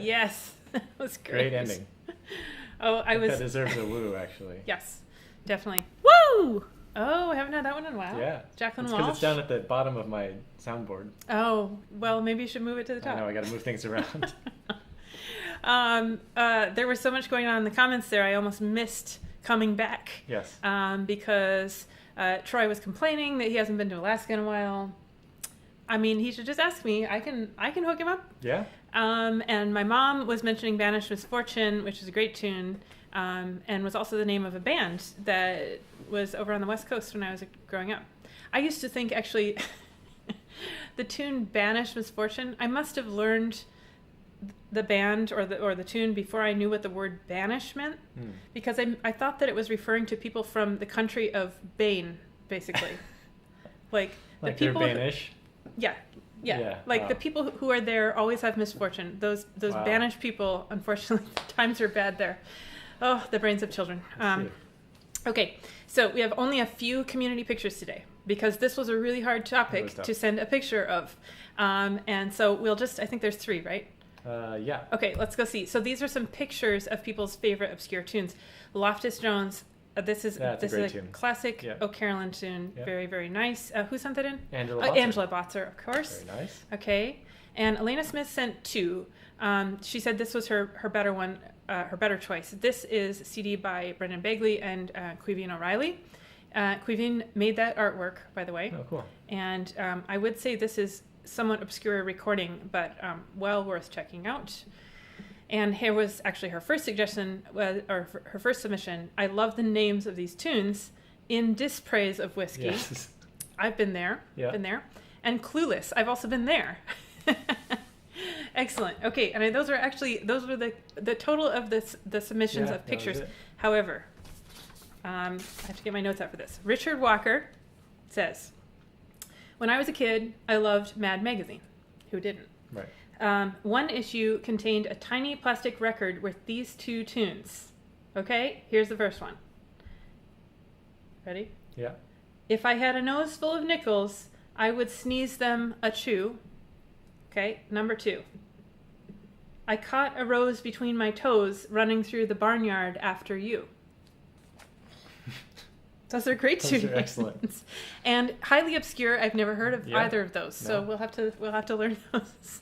Yes, that was great. Great ending. That deserves a woo, actually. Yes, definitely. Woo! Oh, I haven't had that one in a while. Yeah. Jacqueline Walsh. Because it's down at the bottom of my soundboard. Oh, well, maybe you should move it to the top. I know, I got to move things around. There was so much going on in the comments there, I almost missed coming back. Yes. Because Troy was complaining that he hasn't been to Alaska in a while. I mean, he should just ask me. I can hook him up. Yeah. And my mom was mentioning Banished Misfortune, which is a great tune, and was also the name of a band that was over on the West Coast when I was growing up. I used to think, actually, the tune Banished Misfortune, I must have learned the band or the tune before I knew what the word banish meant, because I thought that it was referring to people from the country of Bane, basically. like the people they're Banish? Yeah. Like the people who are there always have misfortune. Those banished people, unfortunately, times are bad there. Oh, the brains of children. Okay, so we have only a few community pictures today because this was a really hard topic to send a picture of. And so we'll just, I think there's 3, right? Yeah. Okay, let's go see. So these are some pictures of people's favorite obscure tunes. Loftus Jones. This is a classic Carolan tune. Yeah. Very, very nice. Who sent that in? Angela Botzer, of course. Very nice. Okay. And Elena Smith sent 2. She said this was her better one, her better choice. This is a CD by Brendan Begley and Quiveen O'Reilly. Quiveen made that artwork, by the way. Oh, cool. And I would say this is somewhat obscure recording, but well worth checking out. And here was actually her first suggestion, or her first submission. I love the names of these tunes. In Dispraise of Whiskey. Yes. I've been there. Yeah. Been there. And Clueless. I've also been there. Excellent. Okay, and those were the total of the submissions of pictures. However, I have to get my notes out for this. Richard Walker says, when I was a kid, I loved Mad Magazine. Who didn't? Right. One issue contained a tiny plastic record with these 2 tunes. Okay, here's the first one. Ready? Yeah. If I had a nose full of nickels, I would sneeze them a chew. Okay, number 2. I caught a rose between my toes running through the barnyard after you. Those are great tunes. Those are excellent. And highly obscure. I've never heard of either of those, so No. we'll have to learn those.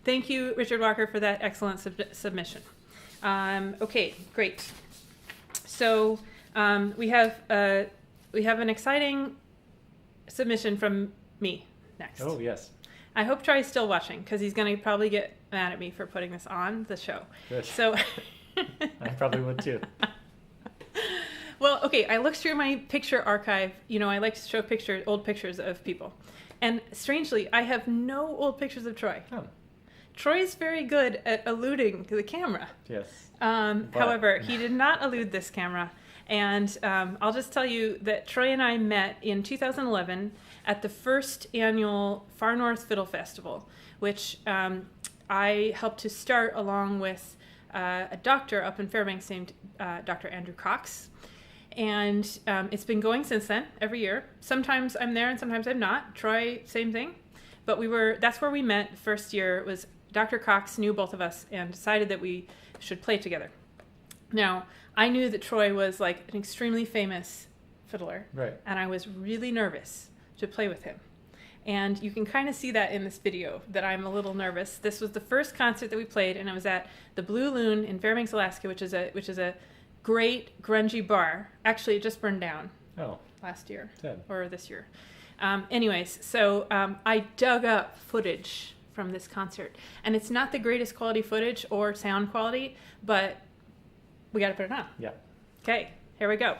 Thank you, Richard Walker, for that excellent submission. Okay, great. So we have an exciting submission from me next. Oh, yes. I hope Troy's still watching, because he's going to probably get mad at me for putting this on the show. Good. So I probably would too. Well, okay, I looked through my picture archive. You know, I like to show old pictures of people. And strangely, I have no old pictures of Troy. Oh. Troy's very good at alluding to the camera. Yes. However, he did not allude this camera. And I'll just tell you that Troy and I met in 2011 at the first annual Far North Fiddle Festival, which I helped to start along with a doctor up in Fairbanks named Dr. Andrew Cox. And it's been going since then, every year. Sometimes I'm there and sometimes I'm not. Troy, same thing. But that's where we met the first year. It was Dr. Cox knew both of us and decided that we should play together. Now, I knew that Troy was like an extremely famous fiddler. Right. And I was really nervous to play with him. And you can kind of see that in this video, that I'm a little nervous. This was the first concert that we played, and it was at the Blue Loon in Fairbanks, Alaska, which is a great grungy bar. Actually, it just burned down last year. Sad. Or this year. Anyways, so I dug up footage from this concert, and it's not the greatest quality footage or sound quality, but we got to put it on. Yeah. Okay, here we go.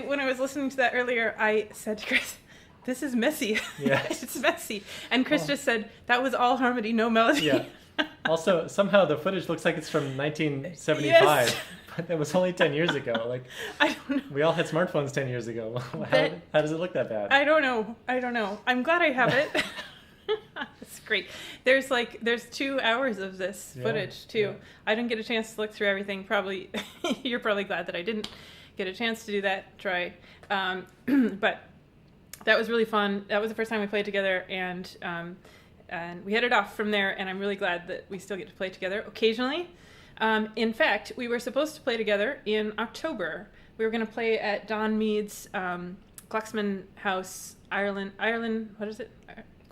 When I was listening to that earlier, I said to Chris, this is messy. Yeah. It's messy. And Chris just said, that was all harmony, no melody. Yeah. Also, somehow the footage looks like it's from 1975, Yes. but that was only 10 years ago. Like, I don't know. we all had smartphones 10 years ago. How does it look that bad? I don't know. I'm glad I have it. It's great. There's 2 hours of this footage too. Yeah. I didn't get a chance to look through everything. Probably, you're probably glad that I didn't get a chance to do that, Troy. But that was really fun. That was the first time we played together, and we headed off from there. And I'm really glad that we still get to play together occasionally. In fact, we were supposed to play together in October. We were going to play at Don Mead's Glucksman House Ireland. What is it?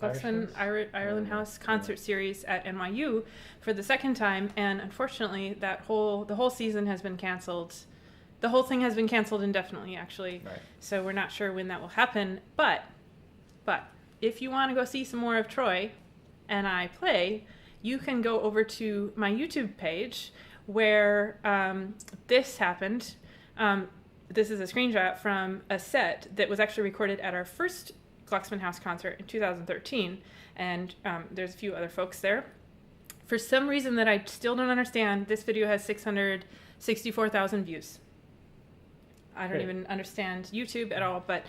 Glucksman Ireland House concert series at NYU for the second time, and unfortunately, the whole season has been canceled. The whole thing has been canceled indefinitely, actually. Right. So we're not sure when that will happen. But if you want to go see some more of Troy and I play, you can go over to my YouTube page where this happened. This is a screenshot from a set that was actually recorded at our first Glucksman House concert in 2013, and there's a few other folks there. for some reason that I still don't understand, this video has 664,000 views. I don't even understand YouTube at all, but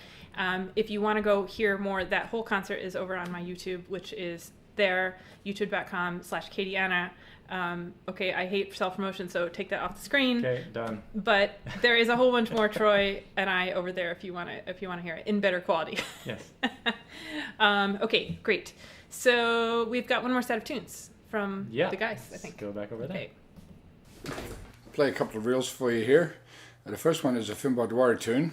if you want to go hear more, that whole concert is over on my YouTube, which is there, youtube.com/KatieAnna. Okay, I hate self-promotion, so take that off the screen. Okay, done. But there is a whole bunch more Troy and I over there if you want to hear it in better quality. Yes. Okay, great. So we've got one more set of tunes from the guys, I think. Let's go back over there. Okay. Play a couple of reels for you here. The first one is a Finbar Dwyer tune.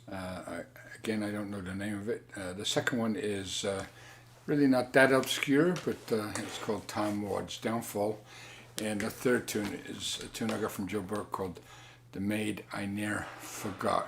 Again, I don't know the name of it. The second one is really not that obscure, but it's called Tom Ward's Downfall. And the third tune is a tune I got from Joe Burke called The Maid I Ne'er Forgot.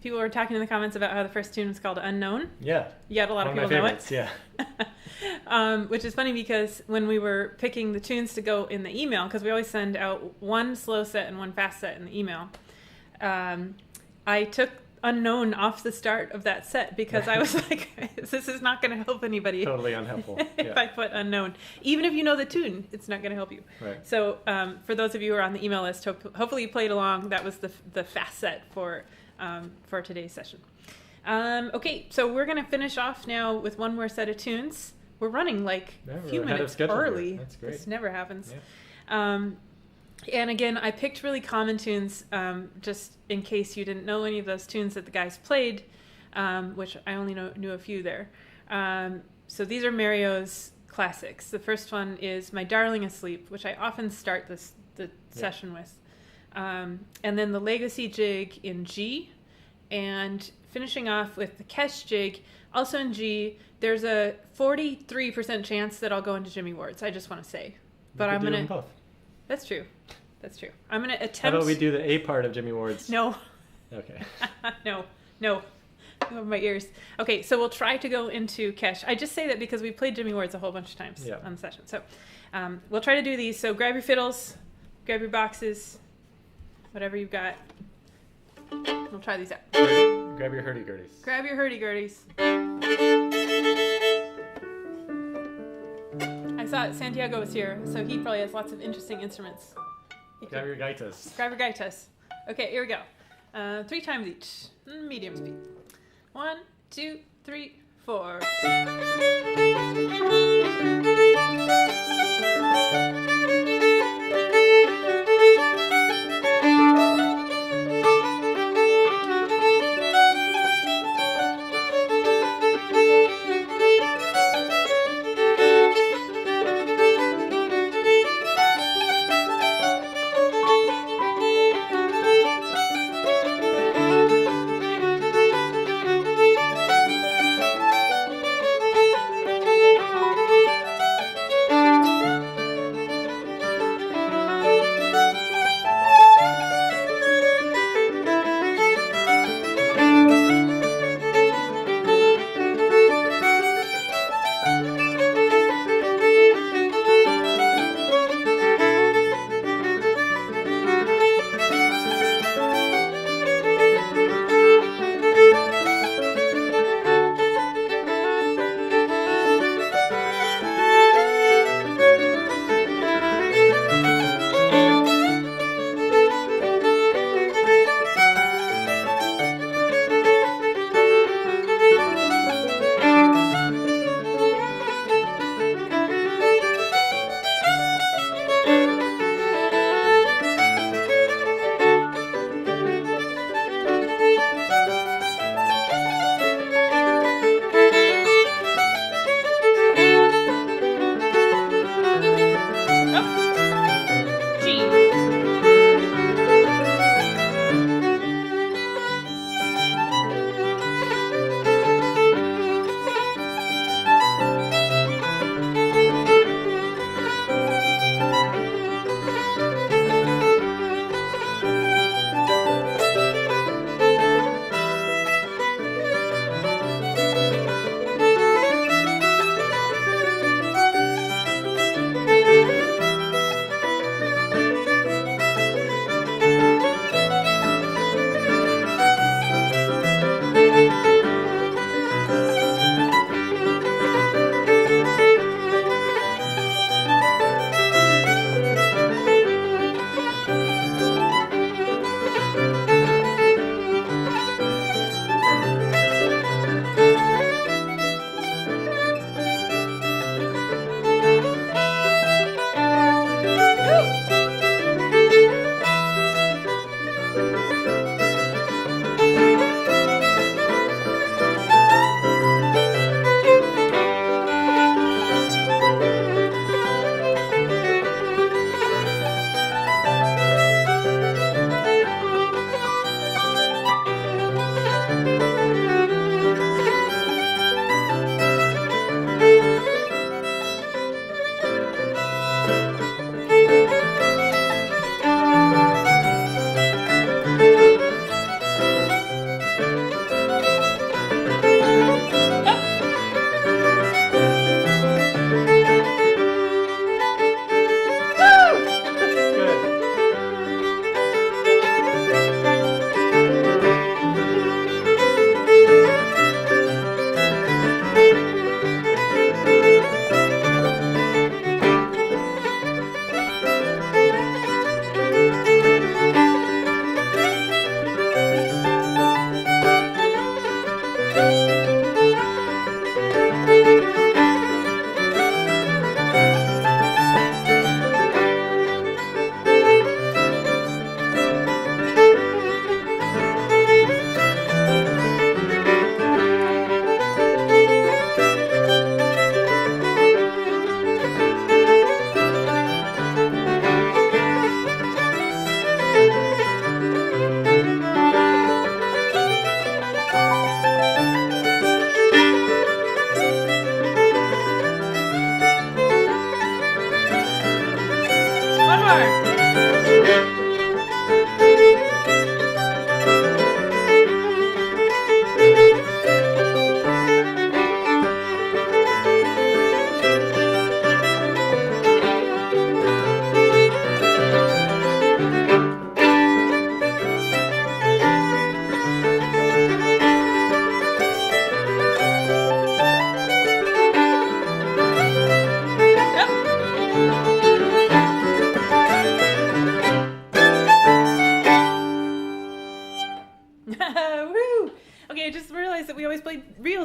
People were talking in the comments about how the first tune was called Unknown. Yeah. Yet a lot of people know it. Yeah. Which is funny because when we were picking the tunes to go in the email, because we always send out one slow set and one fast set in the email, I took unknown off the start of that set because I was like, this is not going to help anybody. Totally unhelpful. If I put unknown. Even if you know the tune, it's not going to help you. Right. So for those of you who are on the email list, hopefully you played along. That was the fast set for today's session. Okay, so we're going to finish off now with one more set of tunes. We're running like a few minutes early. That's great. This never happens. Yeah. And again, I picked really common tunes just in case you didn't know any of those tunes that the guys played, which I only knew a few there. So these are Mario's classics. The first one is My Darling Asleep, which I often start the session with. And then the Legacy Jig in G, and finishing off with the Kesh Jig, also in G. There's a 43% chance that I'll go into Jimmy Ward's, I just want to say. But I'm going to... both. That's true. I'm going to attempt... How about we do the A part of Jimmy Ward's? No. Okay. No. Over my ears. Okay, so we'll try to go into Kesh. I just say that because we played Jimmy Ward's a whole bunch of times on the session. So we'll try to do these. So grab your fiddles, grab your boxes, whatever you've got. We'll try these out. Grab your hurdy-gurdies. Grab your hurdy-gurdies. I saw Santiago was here, so he probably has lots of interesting instruments. Grab your gaitas. Grab your gaitas. Okay, here we go. 3 times each. Medium speed. 1, 2, 3, 4.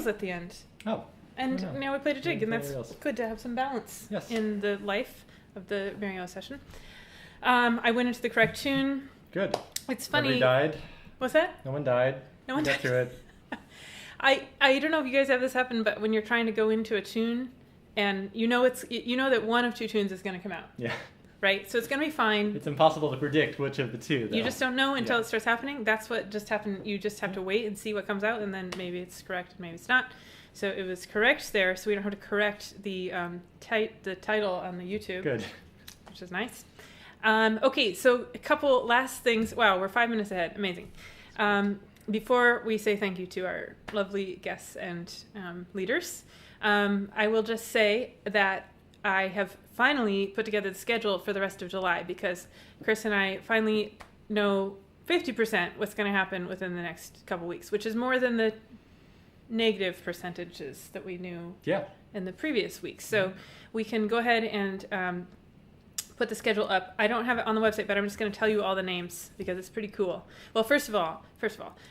At the end. Oh. And now we played a jig, and that's good to have some balance in the life of the Meadow session. I went into the correct tune. Good. It's funny. Nobody died. What's that? No one died. No one died. Got through it. I don't know if you guys have this happen, but when you're trying to go into a tune, and you know that one of two tunes is going to come out. Yeah. Right? So it's going to be fine. It's impossible to predict which of the two, though. You just don't know until it starts happening. That's what just happened. You just have to wait and see what comes out, and then maybe it's correct and maybe it's not. So it was correct there, so we don't have to correct the title on the YouTube. Good. Which is nice. Okay, so a couple last things. Wow, we're 5 minutes ahead. Amazing. Before we say thank you to our lovely guests and leaders, I will just say that I have finally put together the schedule for the rest of July because Chris and I finally know 50% what's going to happen within the next couple weeks, which is more than the negative percentages that we knew in the previous weeks. So we can go ahead and put the schedule up. I don't have it on the website, but I'm just going to tell you all the names because it's pretty cool. Well, first of all,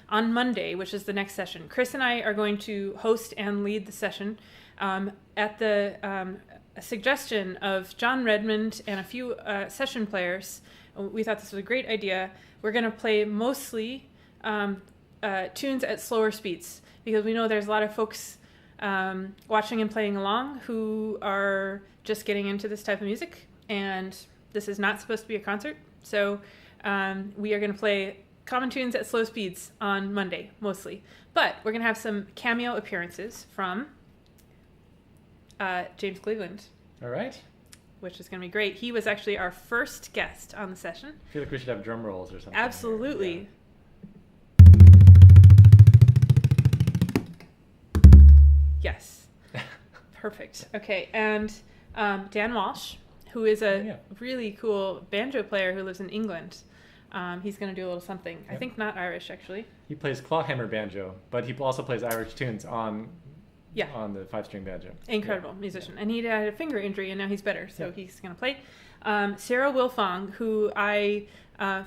on Monday, which is the next session, Chris and I are going to host and lead the session at the suggestion of John Redmond and a few session players. We thought this was a great idea. We're going to play mostly tunes at slower speeds because we know there's a lot of folks watching and playing along who are just getting into this type of music, and this is not supposed to be a concert. So we are going to play common tunes at slow speeds on Monday, mostly. But we're going to have some cameo appearances from James Cleveland. All right. Which is going to be great. He was actually our first guest on the session. I feel like we should have drum rolls or something. Absolutely. Yeah. Yes. Perfect. Okay. And Dan Walsh, who is a really cool banjo player who lives in England. He's going to do a little something. Yep. I think not Irish, actually. He plays clawhammer banjo, but he also plays Irish tunes on the 5-string banjo. Incredible musician. And he had a finger injury, and now he's better, so he's going to play. Sarah Wilfong, who I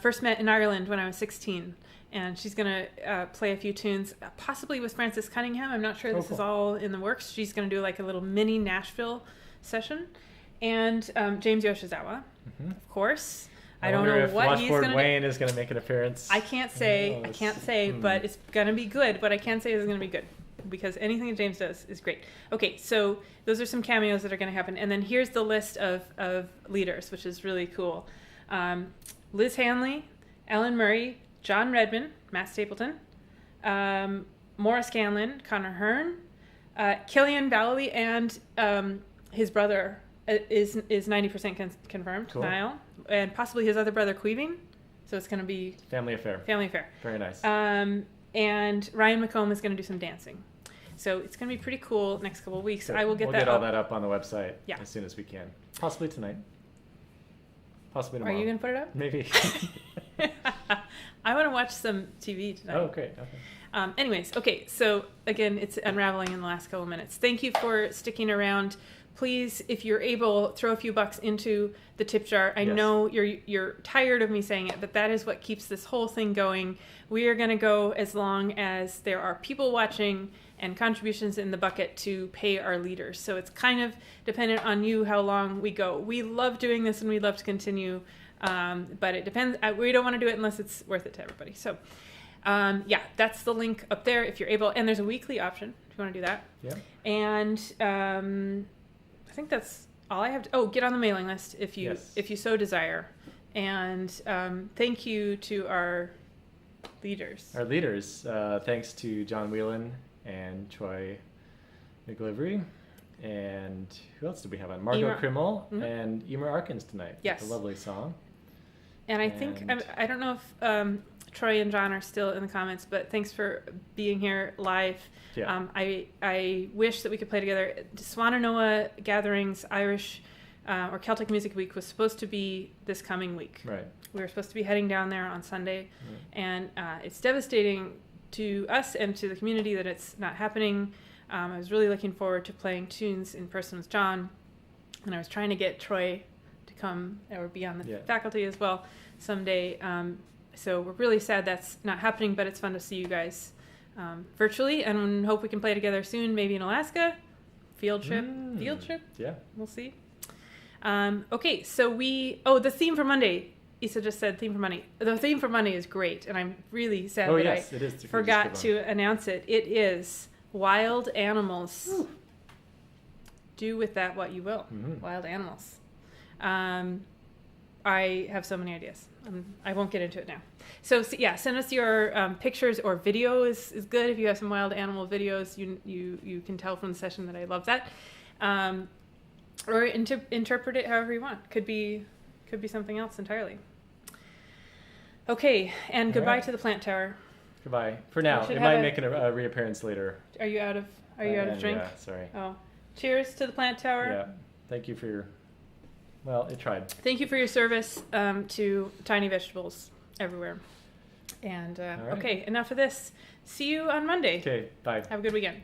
first met in Ireland when I was 16, and she's going to play a few tunes, possibly with Frances Cunningham. I'm not sure this is all in the works. She's going to do like a little mini Nashville session. And James Yoshizawa, of course. I don't know what he's going to do. Wayne is going to make an appearance. I can't say, but it's going to be good. What I can say is it's going to be good, because anything that James does is great. Okay, so those are some cameos that are going to happen. And then here's the list of leaders, which is really cool. Liz Hanley, Ellen Murray, John Redmond, Matt Stapleton, Maurice Scanlon, Connor Hearn, Killian Balley, and his brother is 90% confirmed, cool. Niall, and possibly his other brother, Queeving. So it's going to be... Family affair. Very nice. And Ryan McComb is going to do some dancing. So it's going to be pretty cool next couple of weeks. Good. I will get we'll that get all that up on the website as soon as we can. Possibly tonight. Possibly tomorrow. Are you going to put it up? Maybe. I want to watch some TV tonight. Oh, great. Okay. Anyways, okay. So again, it's unraveling in the last couple of minutes. Thank you for sticking around. Please, if you're able, throw a few bucks into the tip jar. I know you're tired of me saying it, but that is what keeps this whole thing going. We are going to go as long as there are people watching and contributions in the bucket to pay our leaders. So it's kind of dependent on you how long we go. We love doing this and we love to continue, but it depends. We don't want to do it unless it's worth it to everybody. So that's the link up there if you're able. And there's a weekly option if you want to do that. Yeah. And I think that's all I have to... get on the mailing list if you so desire. And thank you to our leaders. Our leaders. Thanks to John Whelan and Troy MacGillivray. And who else did we have on? Margot Krimmel and Emer Arkins tonight. Yes. It's a lovely song. And I think, I don't know if Troy and John are still in the comments, but thanks for being here live. Yeah. I wish that we could play together. Swananoa Gatherings Irish or Celtic Music Week was supposed to be this coming week. Right. We were supposed to be heading down there on Sunday, and it's devastating to us and to the community that it's not happening. I was really looking forward to playing tunes in person with John, and I was trying to get Troy to come or be on the faculty as well someday. So we're really sad that's not happening, but it's fun to see you guys virtually, and hope we can play together soon, maybe in Alaska. Field trip. Yeah. We'll see. Okay, so the theme for Monday. Issa just said theme for Monday. The theme for Monday is great, and I'm really sad that I forgot to announce it. It is wild animals. Ooh. Do with that what you will. Mm-hmm. Wild animals. I have so many ideas. I won't get into it now. So send us your pictures or video is good. If you have some wild animal videos, you can tell from the session that I love that. Or interpret it however you want. Could be something else entirely. Okay, and goodbye to the plant tower. Goodbye for now. It might make a reappearance later. Are you out of drink? Yeah, sorry. Oh, cheers to the plant tower. Yeah, thank you for your. Well, it tried. Thank you for your service to tiny vegetables everywhere. And right. Okay, enough of this. See you on Monday. Okay, bye. Have a good weekend.